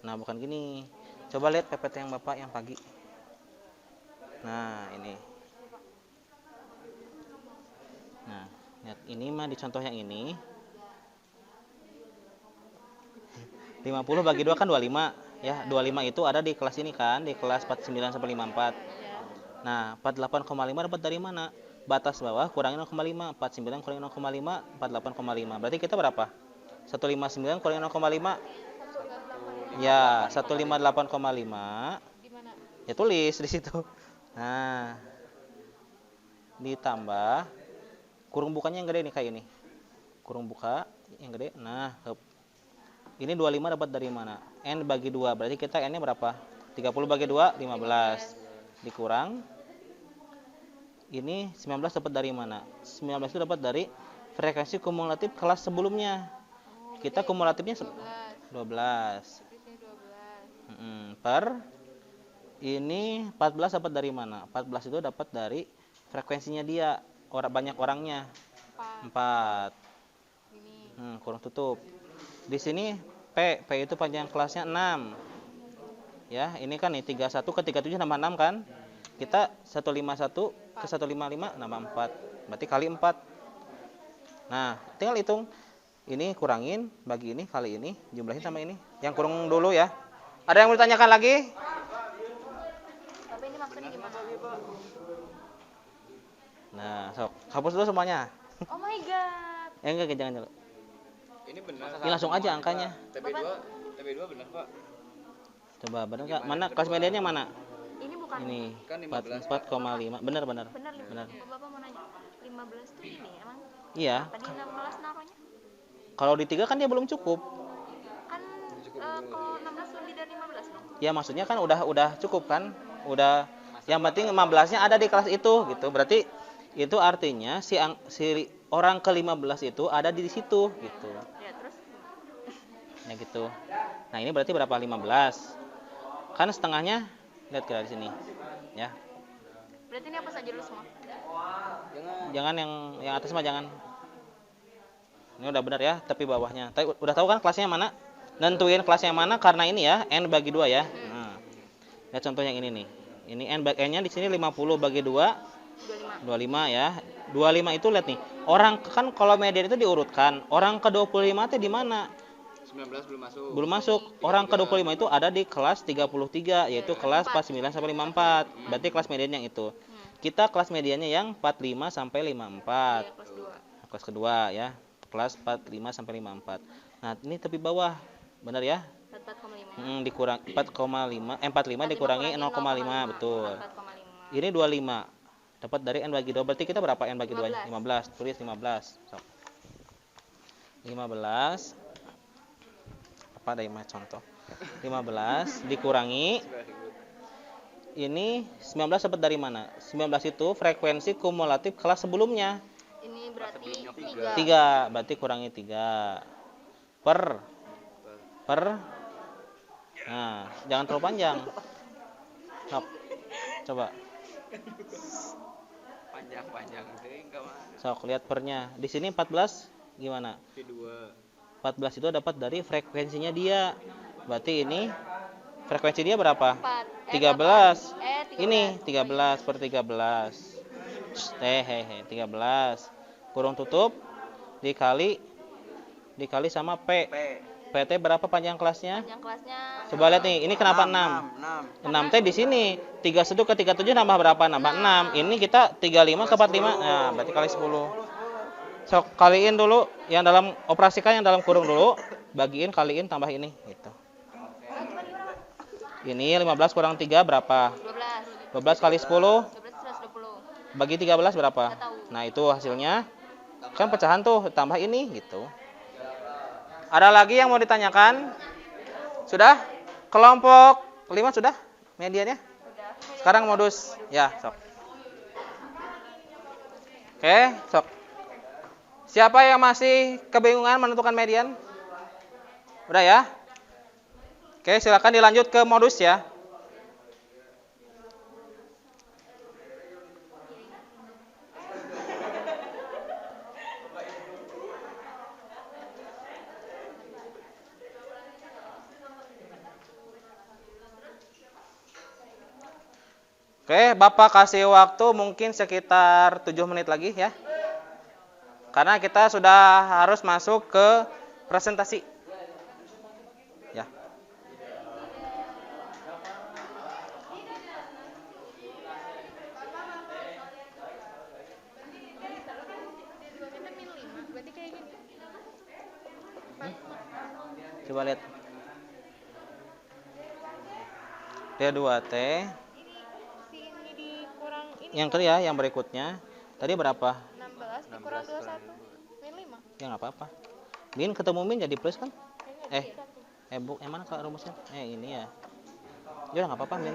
Nah, bukan gini. Coba lihat PPT yang Bapak yang pagi. Nah, ini. Nah, lihat ini mah di contoh yang ini. 50 bagi 2 kan 25. Ya, 25 itu ada di kelas ini kan, di kelas 49 sampai 54. Nah, 48,5 dapat dari mana? Batas bawah kurangi 0,5, 49 kurangi 0,5, 48,5. Berarti kita berapa? 159 kurangi 0,5. Ya, 158,5. Di mana? Ya tulis di situ. Nah, ditambah kurung bukanya yang gede nih kayak ini. Kurung buka yang gede. Nah, ini 25 dapat dari mana? N bagi 2. Berarti kita N-nya berapa? 30 bagi 2, 15. Dikurang. Ini 19 dapat dari mana? 19 itu dapat dari frekuensi kumulatif kelas sebelumnya. Kita kumulatifnya 12. Per ini 14 dapat dari mana? 14 itu dapat dari frekuensinya dia. Banyak orangnya. 4. Kurang tutup. Di sini P itu panjang kelasnya 6. Ya, ini kan nih 31 ke 37 nambah 6 kan? Kita 151 ke 155 nambah 4. Berarti kali 4. Nah, tinggal hitung. Ini kurangin bagi ini kali ini, jumlahin sama ini. Yang kurang dulu ya. Ada yang mau ditanyakan lagi? Tapi ini maksudnya gimana? Nah, sok hapus dulu semuanya. Oh my god. Enggak, jangan dulu. Ini benar. Ini langsung aja angkanya. TB2 benar, Pak. Coba benar enggak? Mana kelas mediannya mana? Ini bukan. Ini Kan 15, 4,5. Benar. Benar. Bapak mau nanya. 15 tuh ini emang? Iya. Tadi 16 naruhnya? Kalau di 3 kan dia belum cukup. Kan kalau 16 lebih dari 15 dong. Ya maksudnya kan udah cukup kan? Udah yang penting 15-nya ada di kelas itu gitu. Berarti itu artinya si orang ke-15 itu ada di situ gitu. Ya, terus? Ya gitu. Nah, ini berarti berapa? 15. Kan setengahnya lihat kira di sini. Ya. Berarti ini apa saja dulu semua? Jangan yang atas mah jangan. Ini udah benar ya, tapi bawahnya. Tapi udah tahu kan kelasnya mana? Nentuin kelasnya mana karena ini ya, N bagi 2 ya. Nah. Lihat contoh yang ini nih. Ini N-nya di sini 50 bagi 2 25 ya. 25 itu lihat nih. Orang kan kalau median itu diurutkan. Orang ke-25 itu di mana? 19 belum masuk. Belum masuk. Orang ke-25 itu ada di kelas 33 yaitu kelas 49 sampai 54. Berarti kelas median yang itu. Kita kelas mediannya yang 45 sampai 54. Iya, kelas 2. Kelas kedua ya. Kelas 45 sampai 54. Nah, ini tepi bawah. Benar ya? 4,5. Dikurang 4,5 45 dikurangi 0,5 betul. 4,5. Ini 25. Dapat dari N bagi 2. Berarti kita berapa N bagi 2? 15. Tulis 15. So. 15. Apa ada yang contoh? 15 dikurangi ini 19 dapat dari mana? 19 itu frekuensi kumulatif kelas sebelumnya. Ini berarti 3. Berarti kurangi 3. Per. Nah, jangan terlalu panjang. Sok. Coba. Panjang enggak mah. Sok lihat pernya. Di sini 14 gimana? P2. 14 itu dapat dari frekuensinya dia. Berarti ini frekuensi dia berapa? 13. Ini 13 per 13. 13. Kurung tutup dikali sama P. PT berapa panjang kelasnya? Panjang kelasnya. Coba lihat nih, ini kenapa 6? 6 T di sini. 31 ke 37 nambah berapa? Nambah 6. Ini kita 35 ke 45. Nah, berarti kali 10. So, kaliin dulu yang dalam operasikan yang dalam kurung dulu, bagiin, kaliin, tambah ini gitu. Ini 15 kurang 3 berapa? 12. 12 kali 10 12 120. bagi 13 berapa? Nggak tahu. Nah, itu hasilnya. Kan pecahan tuh, tambah ini gitu. Ada lagi yang mau ditanyakan? Sudah? Kelompok 5 sudah? Mediannya? Sekarang modus. Ya, sok. Oke, sok. Siapa yang masih kebingungan menentukan median? Udah ya? Oke, silakan dilanjut ke modus ya. Oke, Bapak kasih waktu mungkin sekitar 7 menit lagi ya. Karena kita sudah harus masuk ke presentasi. Ya. Berarti kayak gini. Coba lihat. D2T. Si ini dikurang ini Yang kedua yang berikutnya. Tadi berapa? 16 dikurang 21. Min 5. Ya nggak apa-apa. Min ketemu min jadi plus kan? Kayaknya jadi satu. Bu, yang mana Kak rumusnya? Ini ya. Ya udah nggak apa-apa min.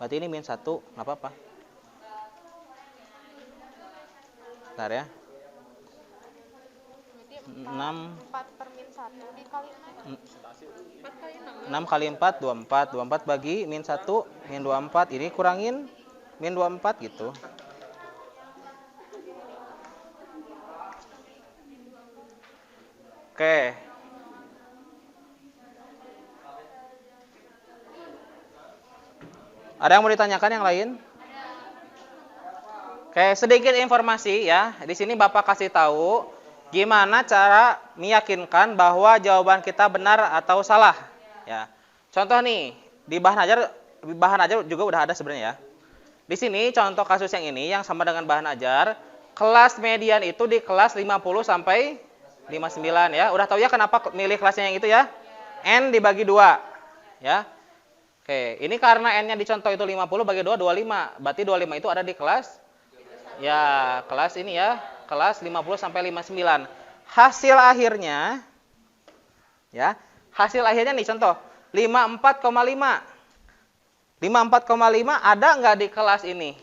Berarti ini min 1, nggak apa-apa. Bentar ya. Berarti 6 4 per min 1 dikali 6. 4 kali 6. 6 kali 4, 24. 24 bagi min 1, min 24. Ini kurangin min 24 gitu. Oke. Ada yang mau ditanyakan yang lain? Oke, sedikit informasi ya. Di sini Bapak kasih tahu gimana cara meyakinkan bahwa jawaban kita benar atau salah. Ya. Contoh nih, di bahan ajar juga udah ada sebenarnya ya. Di sini contoh kasus yang ini yang sama dengan bahan ajar, kelas median itu di kelas 50 sampai 59 ya. Udah tahu ya kenapa milih kelasnya yang itu ya? N dibagi 2. Ya. Oke, ini karena N-nya di contoh itu 50 bagi 2 25. Berarti 25 itu ada di kelas ya, kelas ini ya, kelas 50 sampai 59. Hasil akhirnya ya, hasil akhirnya nih contoh 54,5. 54,5 ada nggak di kelas ini?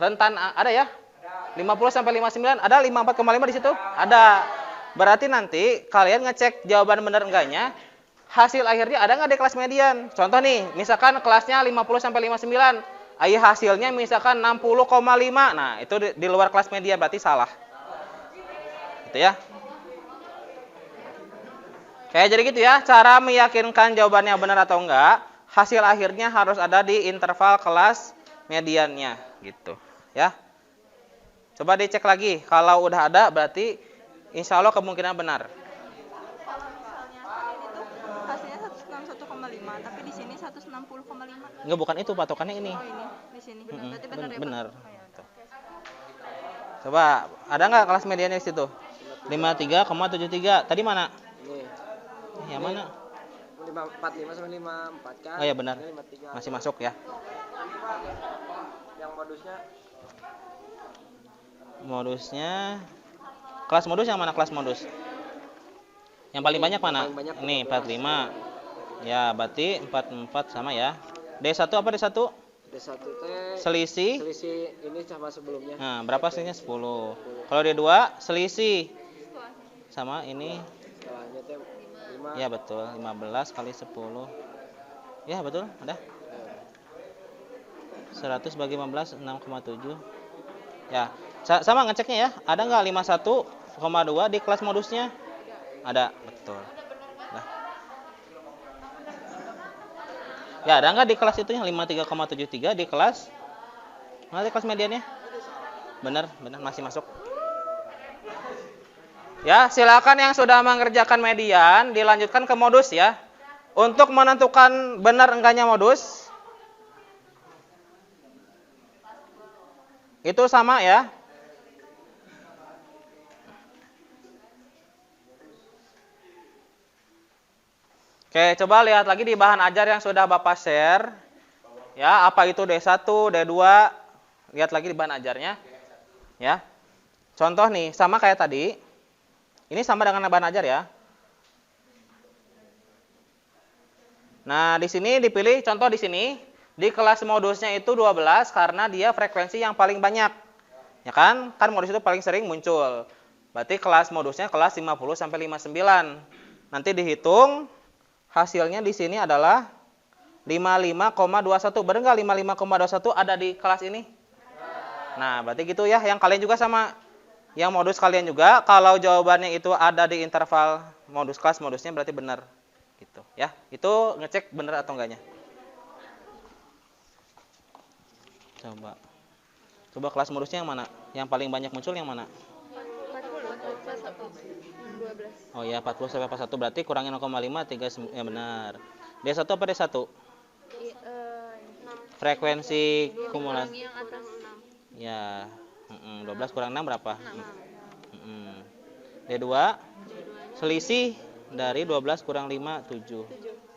Rentan ada ya? 50 sampai 59 ada 54,5 di situ? Ada. Berarti nanti kalian ngecek jawaban benar enggaknya. Hasil akhirnya ada nggak di kelas median? Contoh nih, misalkan kelasnya 50 sampai 59, hasilnya misalkan 60,5. Nah, itu di luar kelas median berarti salah. Gitu ya. Kayak jadi gitu ya, cara meyakinkan jawabannya benar atau enggak, hasil akhirnya harus ada di interval kelas mediannya gitu, ya. Coba dicek lagi, kalau udah ada berarti insya Allah kemungkinan benar. Hasilnya 161,5, tapi di sini 160,5. Enggak, bukan itu patokannya ini. Oh, ini di sini. Berarti benar ya, Pak? Benar. Oh, ya udah. Coba, ada nggak kelas mediannya di situ? 53,73. Tadi mana? Ini. Yang mana? 45 sampai 54 kan? Oh ya benar. Ini 53. Masih masuk ya. Yang modusnya Modusnya kelas modus yang mana kelas modus? Yang paling banyak mana? paling banyak Ini 14. 45. Ya, berarti 44 sama ya. D1 apa D1? D1 teh Selisih. selisih ini sama sebelumnya. Nah, berapa selisihnya? 10. Kalau D2 selisih sama ini. Setelahnya teh 5. Ya, betul. 15 kali 10. Ya, betul. Ada. 100 bagi 15 6,7. Ya, sama ngeceknya ya. Ada nggak 51,2 di kelas modusnya? Ada, betul. Nah. Ya, ada nggak di kelas itu yang 53,73 di kelas? Mana di kelas mediannya? Benar, masih masuk. Ya, silakan yang sudah mengerjakan median dilanjutkan ke modus ya. Untuk menentukan benar enggaknya modus, itu sama ya. Oke, coba lihat lagi di bahan ajar yang sudah Bapak share. Ya, apa itu D1, D2? Lihat lagi di bahan ajarnya. Ya. Contoh nih, sama kayak tadi. Ini sama dengan bahan ajar ya. Nah, di sini dipilih contoh di sini. Di kelas modusnya itu 12 karena dia frekuensi yang paling banyak. Ya kan? Kan modus itu paling sering muncul. Berarti kelas modusnya kelas 50 sampai 59. Nanti dihitung hasilnya di sini adalah 55,21. Benar nggak 55,21 ada di kelas ini? Nah, berarti gitu ya. Yang kalian juga sama. Yang modus kalian juga. Kalau jawabannya itu ada di interval modus kelas modusnya berarti benar. Gitu ya. Itu ngecek benar atau enggaknya. Coba kelas modusnya yang mana? Yang paling banyak muncul yang mana? 40 plus 12. Oh ya, 40 sampai 41 berarti kurangin 0,5 ya benar. D1 apa D1? Frekuensi kumulasi. Yang atas Ya, 12 kurang 6 berapa? 6. D2 selisih dari 12 kurang 5 7.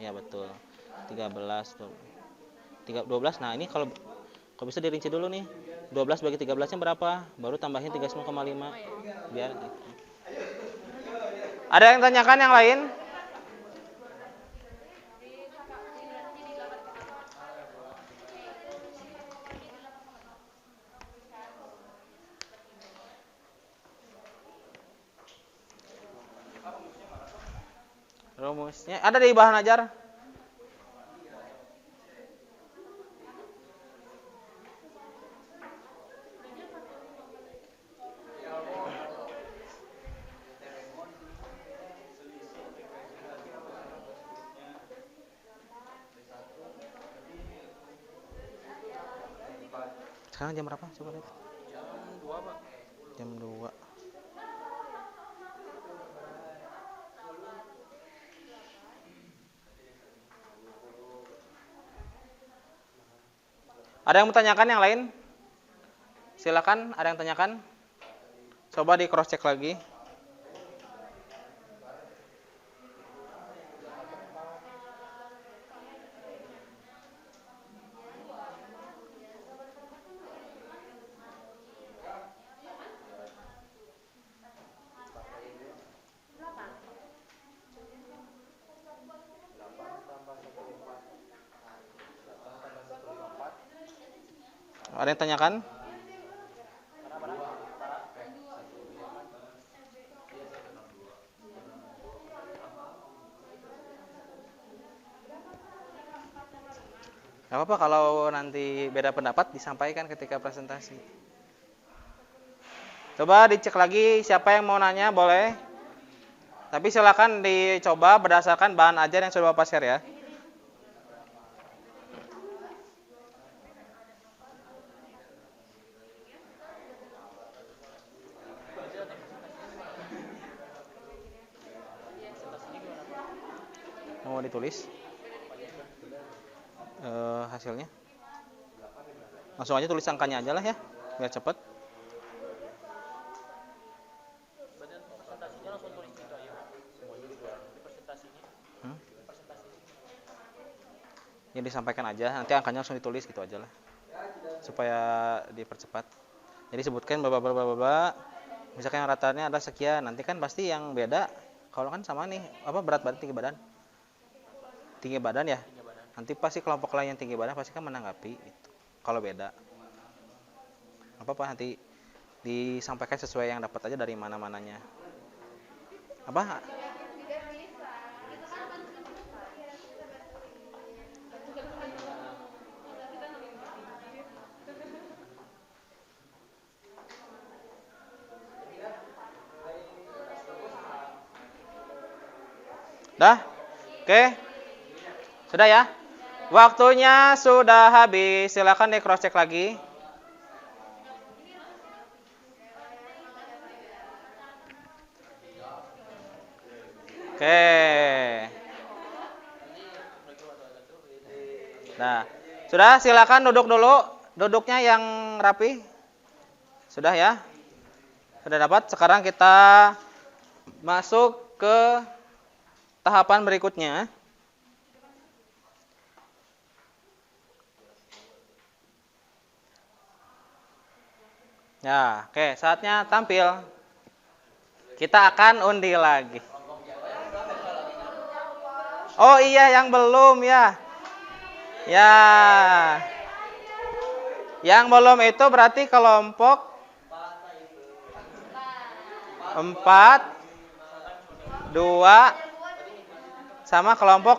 Ya betul. 13 12. Nah, ini kalau bisa dirinci dulu nih. 12 bagi 13-nya berapa? Baru tambahin 39,5. Biar gitu. Ada yang tanyakan yang lain? Rumusnya ada di bahan ajar. Sekarang jam berapa? Coba lihat. Jam 2, Pak. Jam 2. Ada yang mau tanyakan yang lain? Silakan, ada yang tanyakan? Coba di cross check lagi. Ada yang tanyakan? Gak apa-apa kalau nanti beda pendapat disampaikan ketika presentasi. Coba dicek lagi siapa yang mau nanya boleh. Tapi silakan dicoba berdasarkan bahan ajar yang sudah Bapak share ya. Mau ditulis hasilnya? Langsung aja tulis angkanya aja lah ya, biar cepet. Presentasinya langsung tulis gitu aja. Presentasinya. Ya disampaikan aja, nanti angkanya langsung ditulis gitu aja lah, supaya dipercepat. Jadi sebutkan baba, misalkan yang ratanya ada sekian, nanti kan pasti yang beda. Kalau kan sama nih, apa berat badan tinggi badan ya. Nanti pasti kelompok lain yang tinggi badan pasti kan menanggapi itu. Kalau beda, apa nanti disampaikan sesuai yang dapat aja dari mana-mananya. Apa? Dah? Oke? Sudah ya? Waktunya sudah habis. Silakan di cross check lagi. Oke. Nah, sudah silakan duduk dulu. Duduknya yang rapi. Sudah ya? Sudah dapat? Sekarang kita masuk ke tahapan berikutnya. Ya, oke, saatnya tampil. Kita akan undi lagi. Oh iya, yang belum ya. Ya. Yang belum itu berarti kelompok 4, 2, sama kelompok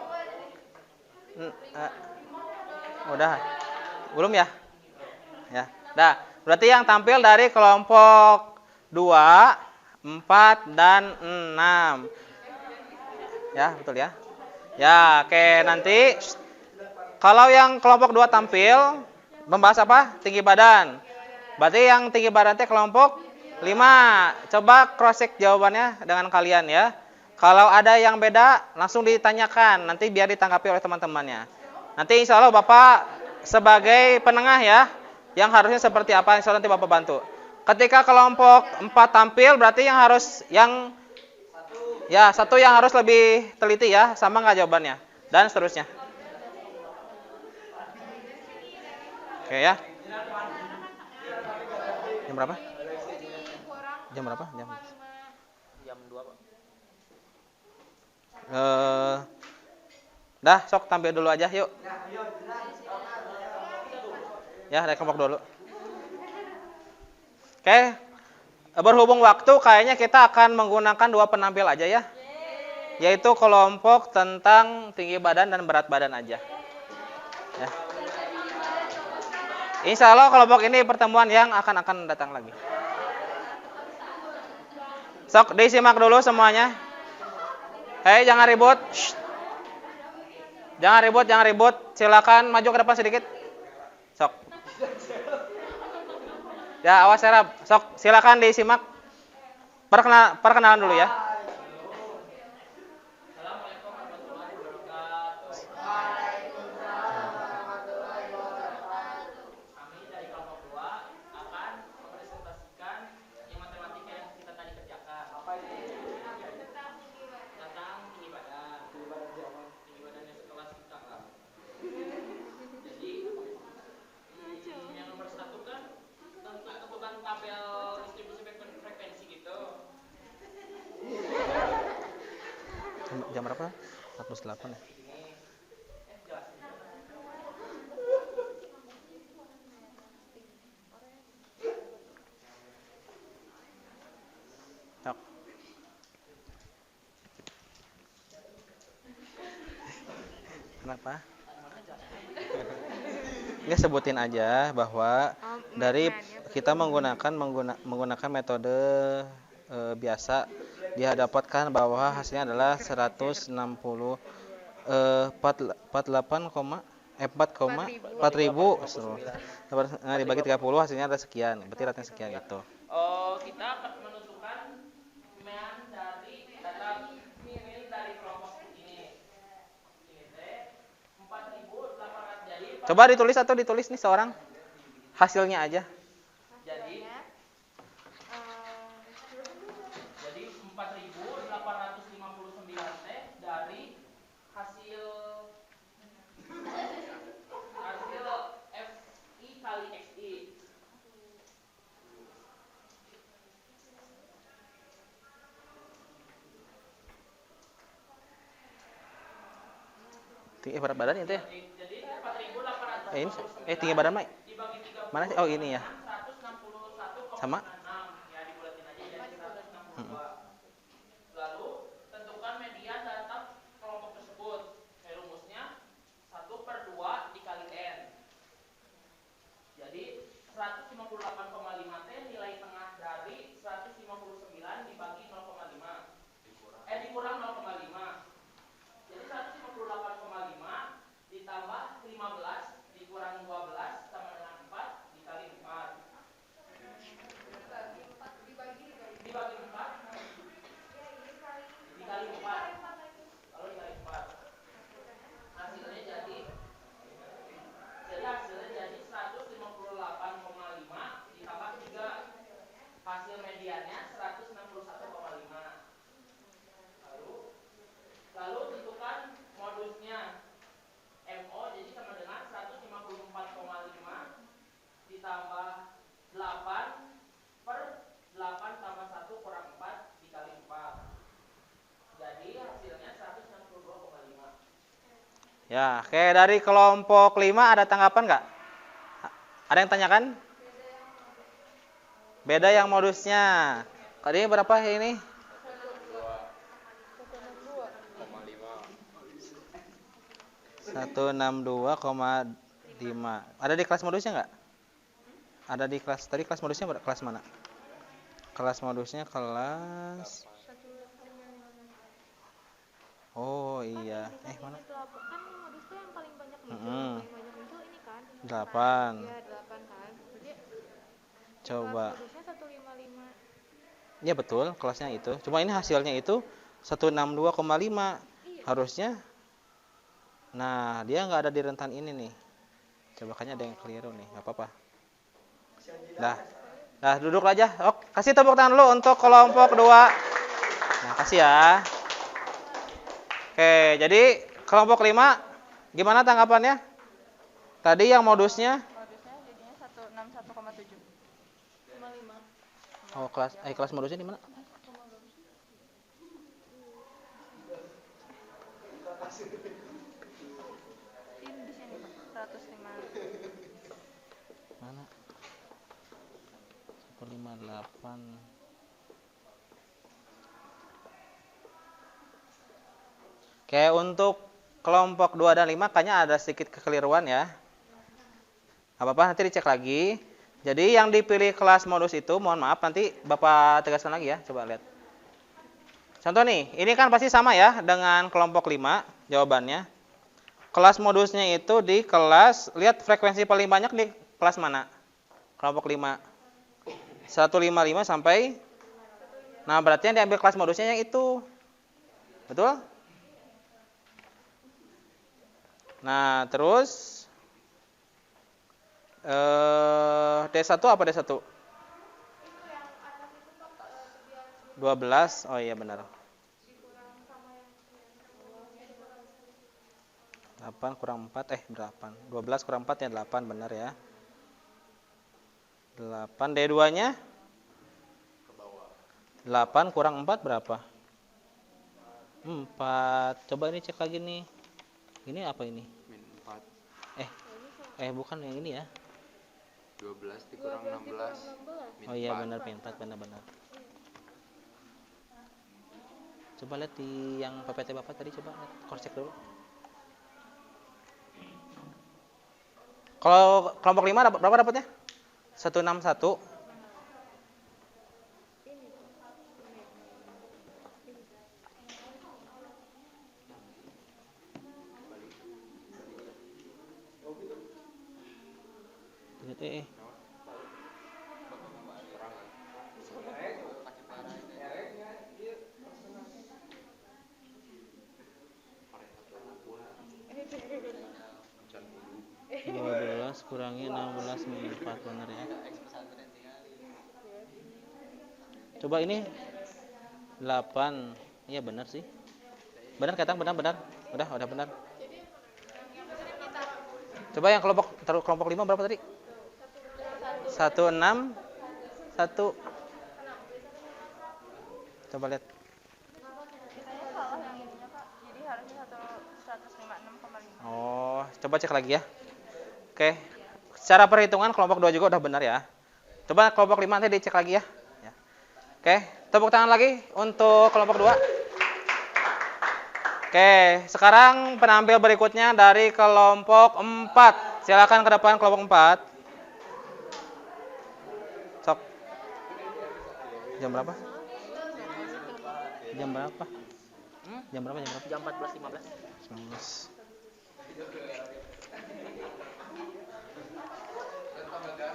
udah. Belum ya? Ya. Dah. Berarti yang tampil dari kelompok 2, 4, dan 6. Ya, betul ya? Ya, oke. Nanti kalau yang kelompok 2 tampil, Membahas apa? Tinggi badan. Berarti yang tinggi badan teh kelompok 5. Coba cross check jawabannya dengan kalian ya. Kalau ada yang beda langsung ditanyakan, nanti biar ditanggapi oleh teman-temannya. Nanti insya Allah Bapak sebagai penengah ya, yang harusnya seperti apa insya Allah nanti Bapak bantu. Ketika kelompok 4 tampil berarti satu yang harus lebih teliti ya, sama nggak jawabannya, dan seterusnya. Oke ya. Jam berapa? Jam berapa? Jam 2, Pak. Dah, sok tampil dulu aja, yuk. Ya, dari kelompok dulu. Oke. Berhubung waktu, kayaknya kita akan menggunakan 2 penampil aja ya. Yaitu kelompok tentang tinggi badan dan berat badan aja. Ya. Insya Allah kelompok ini pertemuan yang akan datang lagi. Sok disimak dulu semuanya. Hei, jangan ribut. Shh. Jangan ribut. Silakan maju ke depan sedikit. Sok. Ya, awas serap. Sok, silakan disimak. Perkenalan dulu ya. Jam berapa? 48 ya. Tok. Kenapa? Nggak, sebutin aja bahwa dari kita menggunakan metode biasa, dia dapatkan bahwa hasilnya adalah 4,000 dibagi 30 hasilnya ada sekian. Berarti ratenya sekian gitu. Kita akan menentukan mean dari data minim dari kelompok ini. Ini teh 4.800. Jadi coba ditulis nih seorang hasilnya aja. Jadi 4.859 teh dari hasil FI kali XI. Tinggi berat badan itu ya? Jadi 4.800. Ini tinggi badan, Mai. Mana sih? Oh, ini ya. Sama? Lalu tentukan median data kelompok tersebut. Rumusnya 1/2 dikali N. Jadi 158,5 T nilai tengah dari 159 dibagi 0,5. Dikurang 0,5. Jadi 158,5 ditambah 15 dikurang 12 sama dengan 4 dikali 4. Dibagi 4 dikali 4. Kalau dikali 4 hasilnya jadi 158,5 ditambah 3. Hasil mediannya 161,5. Lalu tentukan modusnya. MO jadi sama dengan 154,5 ditambah 8/8 tambah 1 kurang 4 dikali 4. Jadi hasilnya 162,5. Ya, oke, dari kelompok 5 ada tanggapan nggak? Ada yang tanyakan? Beda yang modusnya. Tadi berapa ini? 162,5. Ada di kelas modusnya nggak? Ada di kelas, tadi kelas modusnya kelas mana? Kelas modusnya kelas. Oh iya. Mana? Kan modusnya yang paling banyak muncul, paling banyak muncul ini kan. 8. Ya 8 kan. Berarti Coba. kelas modusnya 155. Ya betul, kelasnya itu. Cuma ini hasilnya itu 162,5. Iya. Harusnya. Nah, dia nggak ada di rentan ini nih. Coba kayaknya ada yang keliru nih. Nggak apa-apa. Dah duduk aja. Oke, kasih tepuk tangan dulu untuk kelompok 2. Nah, kasih ya. Oke, jadi kelompok 5 gimana tanggapannya? Tadi yang modusnya Modusnya jadinya 161,7. 5. kelas modusnya di mana? Ini di sini Pak, 105. Mana? 158. Oke, untuk kelompok 2 dan 5 kayaknya ada sedikit kekeliruan ya. Apa-apa nanti dicek lagi. Jadi yang dipilih kelas modus itu, mohon maaf nanti Bapak tegaskan lagi ya. Coba lihat. Contoh nih, ini kan pasti sama ya dengan kelompok 5 jawabannya. Kelas modusnya itu di kelas, lihat frekuensi paling banyak di kelas mana? Kelompok 5. 155 sampai, nah berarti yang diambil kelas modusnya yang itu. Betul? Nah terus D1 apa D1? 12. Oh iya benar. 8 kurang 4 8. 12 kurang 4 ya 8 benar ya. 8 D2-nya 8 kurang 4 berapa? 4. Coba ini cek lagi nih. Ini apa ini? Min 4. Bukan yang ini ya. 12 dikurang 16. Min Oh iya 4. benar min 4 benar. Coba lihat di yang PPT Bapak tadi, coba lihat, cross check dulu. Kalau kelompok 5 dapat berapa dapatnya? 161. Lihat belas kurangi 16 min 4 benar ya. Coba ini 8. Iya benar sih. Benar Ketang, benar. Udah benar. Coba yang kelompok 5 berapa tadi? 16 1. Coba lihat. Kitanya salah yang ininya Pak. Jadi harusnya 156,5. Oh, coba cek lagi ya. Oke. Secara perhitungan kelompok 2 juga udah benar ya. Coba kelompok 5 nanti dicek lagi ya. Oke, tepuk tangan lagi untuk kelompok 2. Oke, sekarang penampil berikutnya dari kelompok 4. Silakan ke depan kelompok 4. Sok. Jam berapa? Jam berapa? Jam berapa? Jam 14.15. 19.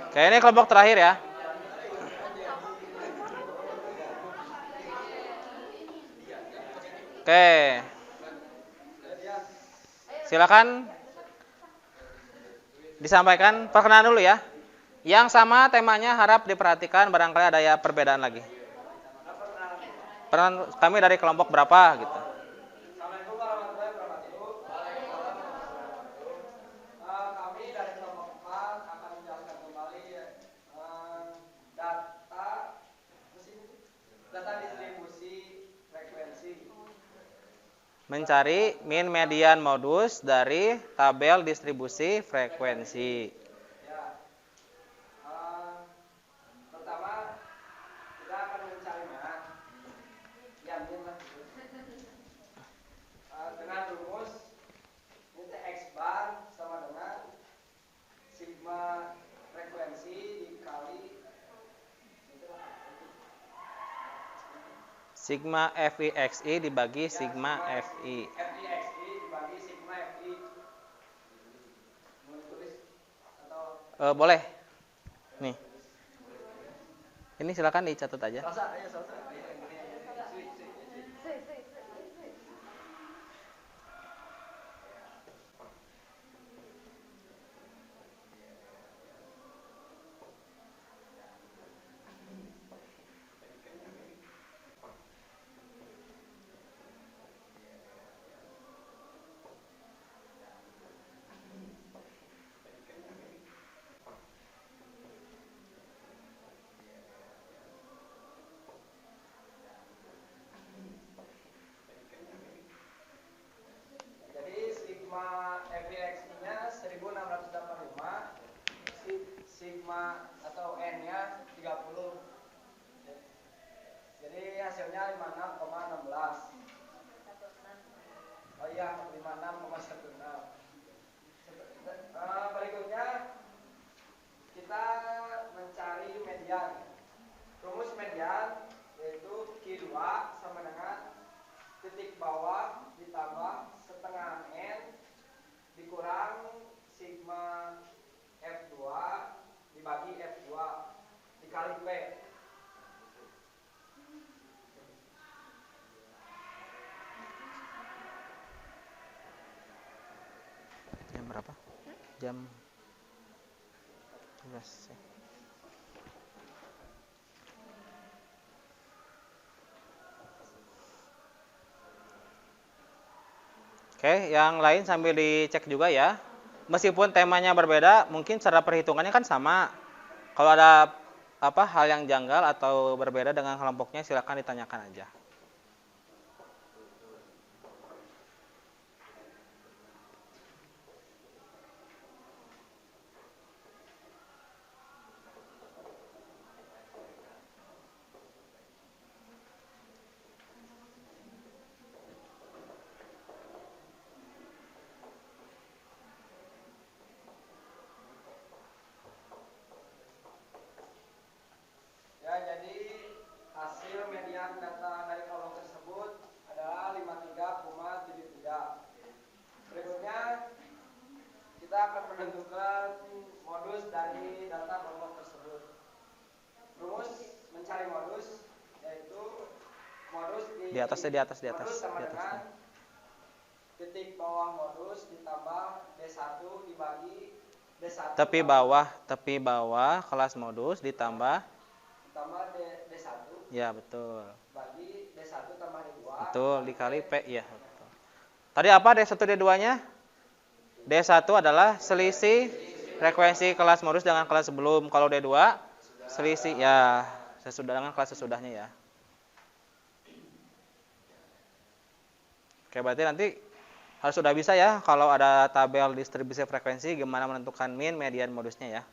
Oke, ini kelompok terakhir ya. Oke. Silakan disampaikan perkenalan dulu ya. Yang sama temanya harap diperhatikan, barangkali ada ya perbedaan lagi. Peran kami dari kelompok berapa gitu. Kami dari kelompok 4 akan menjelaskan kembali data distribusi frekuensi. Mencari min median modus dari tabel distribusi frekuensi. Pertama kita akan mencari mana? Ya, min lah. Dengan rumus ini X bar sama dengan sigma frekuensi dikali Sigma FIXI dibagi sigma FI. FIXI dibagi sigma FI. Mau ditulis Boleh. Nih. Ini silakan dicatat aja. Jadi sigma FIX-nya 1685, sigma atau N-nya 30. Jadi hasilnya 56,16. Oh iya, 56,16. Berikutnya kita mencari median. Rumus median yaitu Q2 sama dengan titik bawah ditambah setengah N dikurang sigma F2 dibagi F2 dikali P. Jam berapa? Jam 11. Oke, yang lain sambil dicek juga ya. Meskipun temanya berbeda, mungkin cara perhitungannya kan sama. Kalau ada hal yang janggal atau berbeda dengan kelompoknya, silakan ditanyakan aja. Ya, jadi hasil median data dari kolom tersebut adalah 53,73. Berikutnya kita akan menentukan modus dari data kolom tersebut. Rumus mencari modus yaitu modus Di atas. modus sama dengan titik bawah modus ditambah D1 dibagi D1 Tepi bawah kelas modus ditambah D1 ya betul. bagi D1 tambah D2. Betul, dikali P ya, betul. Tadi apa D1 D2-nya? D1 adalah selisih frekuensi kelas modus dengan kelas sebelum. Kalau D2 selisih ya sesudah dengan kelas sesudahnya ya. Oke, berarti nanti harus sudah bisa ya kalau ada tabel distribusi frekuensi gimana menentukan min, median, modusnya ya.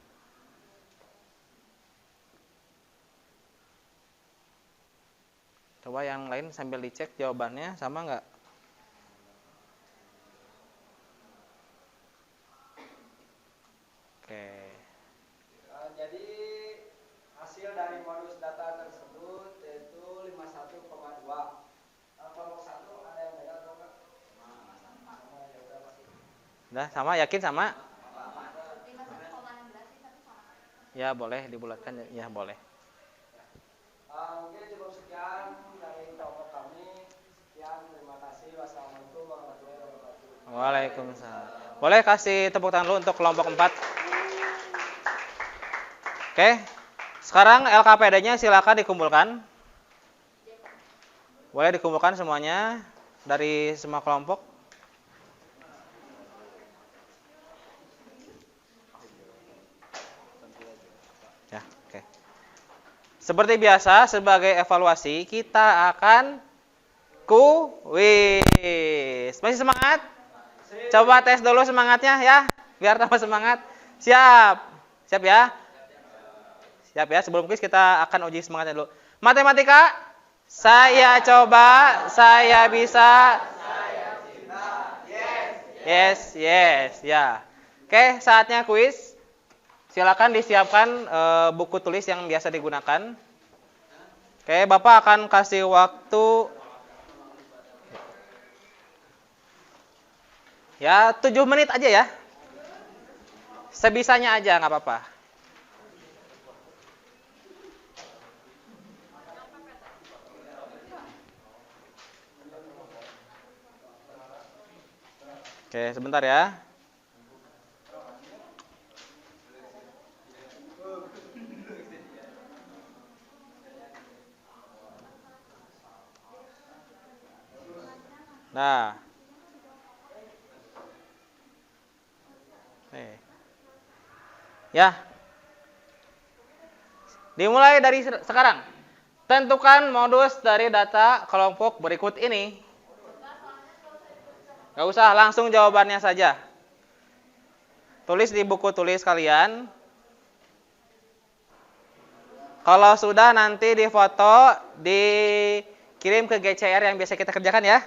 Coba yang lain sambil dicek jawabannya sama nggak? Oke. Jadi hasil dari modus data tersebut yaitu 51,2. Kelompok 1 ada yang beda atau enggak? Sama ya udah pasti. Udah sama, yakin sama? 51,16 sih, tapi sama. Ya boleh dibulatkan ya boleh. Mungkin cukup sekian dari kelompok kami. Sekian, terima kasih. Wassalamualaikum warahmatullahi wabarakatuh. Waalaikumsalam. Boleh kasih tepuk tangan dulu untuk kelompok 4. Oke. Sekarang LKPD-nya silakan dikumpulkan. Boleh dikumpulkan semuanya dari semua kelompok. Ya, oke. Seperti biasa, sebagai evaluasi kita akan kuis. Masih semangat? Coba tes dulu semangatnya ya, biar tambah semangat. Siap? Siap ya? Siap ya, sebelum kuis kita akan uji semangatnya dulu. Matematika? Saya coba, saya bisa. Yes, ya. Oke, saatnya kuis. Silakan disiapkan buku tulis yang biasa digunakan. Oke, Bapak akan kasih waktu ya 7 menit aja ya. Sebisanya aja nggak apa-apa. Oke, sebentar ya. Nah. Nih. Ya. Dimulai dari sekarang. Tentukan modus dari data kelompok berikut ini. Gak usah, langsung jawabannya saja. Tulis di buku tulis kalian. Kalau sudah nanti difoto, dikirim ke GCR yang biasa kita kerjakan ya.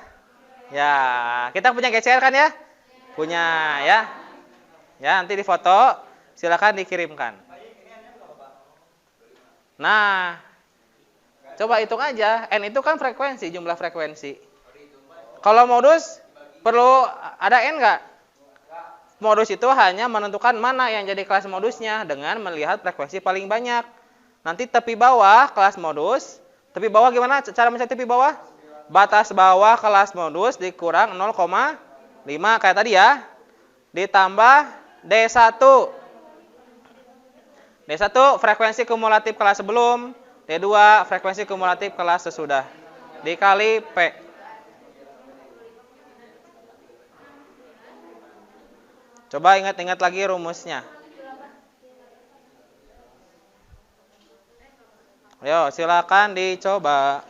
Ya, kita punya GCR kan ya? Punya ya. Ya, nanti difoto, silakan dikirimkan. Nah, coba hitung aja. N itu kan frekuensi, jumlah frekuensi. Kalau modus perlu ada N nggak? Modus itu hanya menentukan mana yang jadi kelas modusnya dengan melihat frekuensi paling banyak. Nanti tepi bawah kelas modus. Tepi bawah gimana cara mencari tepi bawah? Batas bawah kelas modus dikurang 0,5 kayak tadi ya. Ditambah D1. D1 frekuensi kumulatif kelas sebelum. D2 frekuensi kumulatif kelas sesudah. Dikali P. Coba ingat-ingat lagi rumusnya. Ayo, silakan dicoba.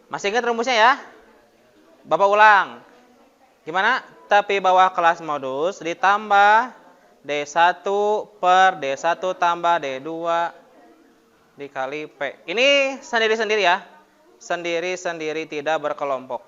Masih ingat rumusnya ya? Bapak ulang. Gimana? Tepi bawah kelas modus ditambah D1 per D1 tambah D2 dikali P. Ini sendiri-sendiri ya. Sendiri-sendiri tidak berkelompok.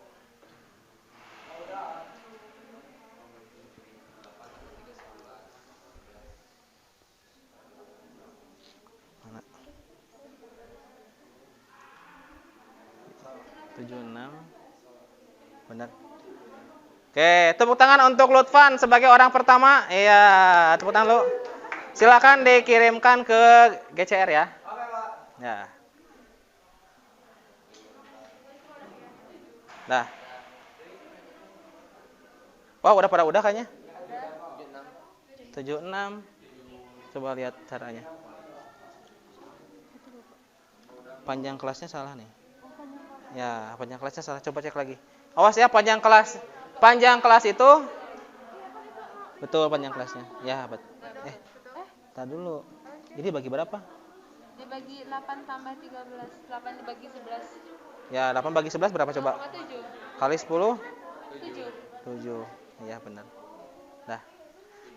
76. Benar. Oke, tepuk tangan untuk Lutfan sebagai orang pertama. Iya, tepuk tangan lu. Silakan dikirimkan ke GCR ya. Oke, Pak. Ya. Nah. Wah, udah pada udah kayaknya. 76. Coba lihat caranya. Panjang kelasnya salah nih. Ya, panjang kelasnya salah. Coba cek lagi. Awas ya, panjang kelas. Panjang kelas itu betul panjang kelasnya. Ya, betul. Tar dulu. Jadi bagi berapa? Dibagi 8 tambah 13. 8 dibagi 11. Ya, 8 bagi 11 berapa coba? 7. Kali 10? 7. 7. Iya, benar.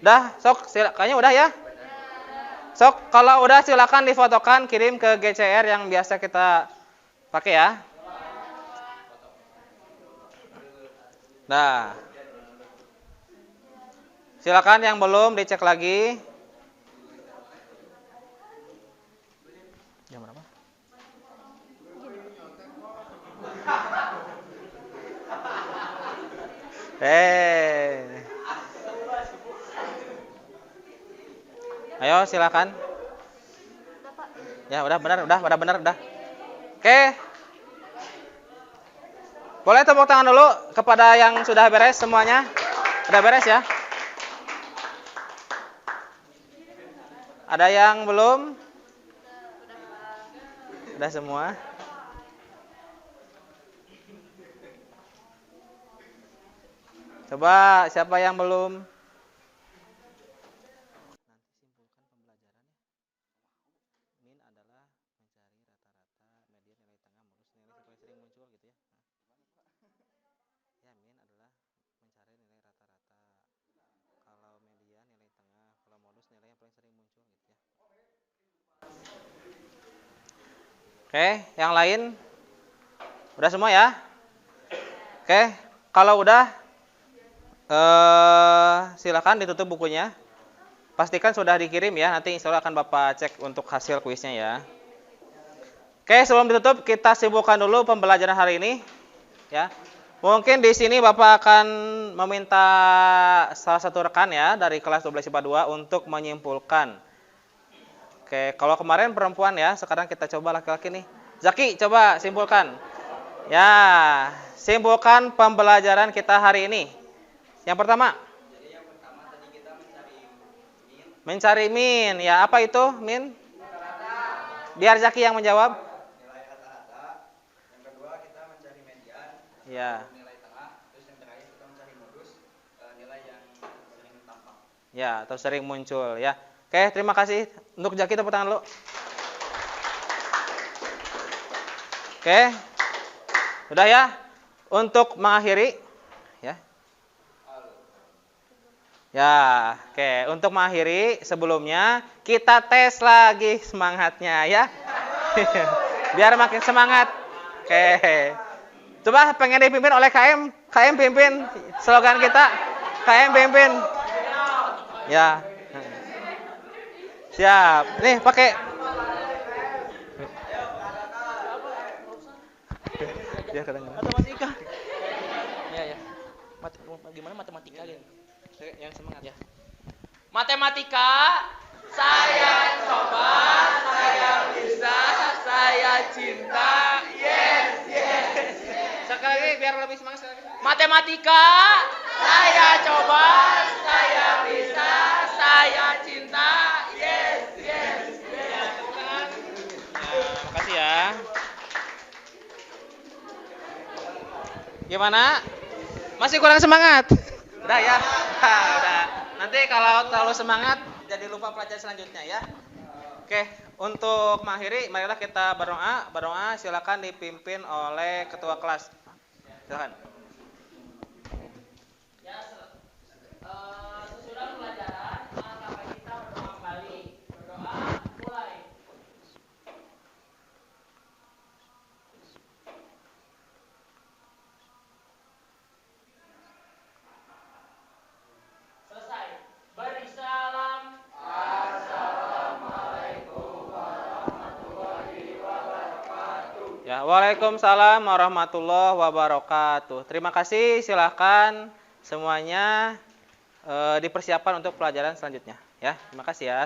Dah, sok kayaknya udah ya. Sok kalau udah silakan difotokan, kirim ke GCR yang biasa kita pakai ya. Nah. Silakan yang belum dicek lagi. Jam berapa? Ayo silakan. Ya udah benar, udah. Oke. Boleh tepuk tangan dulu kepada yang sudah beres semuanya. Udah beres ya? Ada yang belum? Udah semua? Coba siapa yang belum? Oke, yang lain? Udah semua ya? Oke, kalau udah silakan ditutup bukunya. Pastikan sudah dikirim ya, nanti insya Allah akan Bapak cek untuk hasil kuisnya ya. Oke, sebelum ditutup kita sibukkan dulu pembelajaran hari ini ya. Mungkin di sini Bapak akan meminta salah satu rekan ya dari kelas 12 IPA 2 untuk menyimpulkan. Oke, kalau kemarin perempuan ya, sekarang kita coba laki-laki nih. Zaki, coba simpulkan. Ya, simpulkan pembelajaran kita hari ini. Yang pertama. Jadi yang pertama tadi kita mencari min. Mencari min. Ya, apa itu min? Biar Zaki yang menjawab. Nilai rata-rata. Yang kedua kita mencari median. Ya. Nilai tengah. Terus yang terakhir kita mencari modus. Nilai yang sering tampak. Ya, atau sering muncul ya. Oke, terima kasih. Untuk Zaki tepuk tangan dulu. Oke. Udah ya. Untuk mengakhiri ya. Ya, oke. Untuk mengakhiri sebelumnya kita tes lagi semangatnya ya. Biar makin semangat. Oke. Coba pengen dipimpin oleh KM. KM pimpin slogan kita. KM pimpin. Ya. Siap. Nih pakai. Ya kedengaran. Matematika. Ya. Gimana matematika gitu? Yang semangat ya. Matematika, saya coba, saya bisa, saya cinta. Yes. Sekali lagi biar lebih semangat sekali lagi. Matematika, saya coba, saya bisa, saya cinta. Yes. Makasih ya. Gimana? Masih kurang semangat? Udah ya? Udah. Nanti kalau terlalu semangat jadi lupa pelajaran selanjutnya ya. Oke, untuk mengakhiri marilah kita berdoa. Berdoa silakan dipimpin oleh ketua kelas. Silakan. Sesudah pelajaran, maka kita berdoa kembali. Berdoa, mulai. Selesai. Beri salam. Assalamualaikum warahmatullahi wabarakatuh. Ya, waalaikumsalam warahmatullahi wabarakatuh. Terima kasih, silahkan semuanya dipersiapkan untuk pelajaran selanjutnya. Ya, terima kasih ya.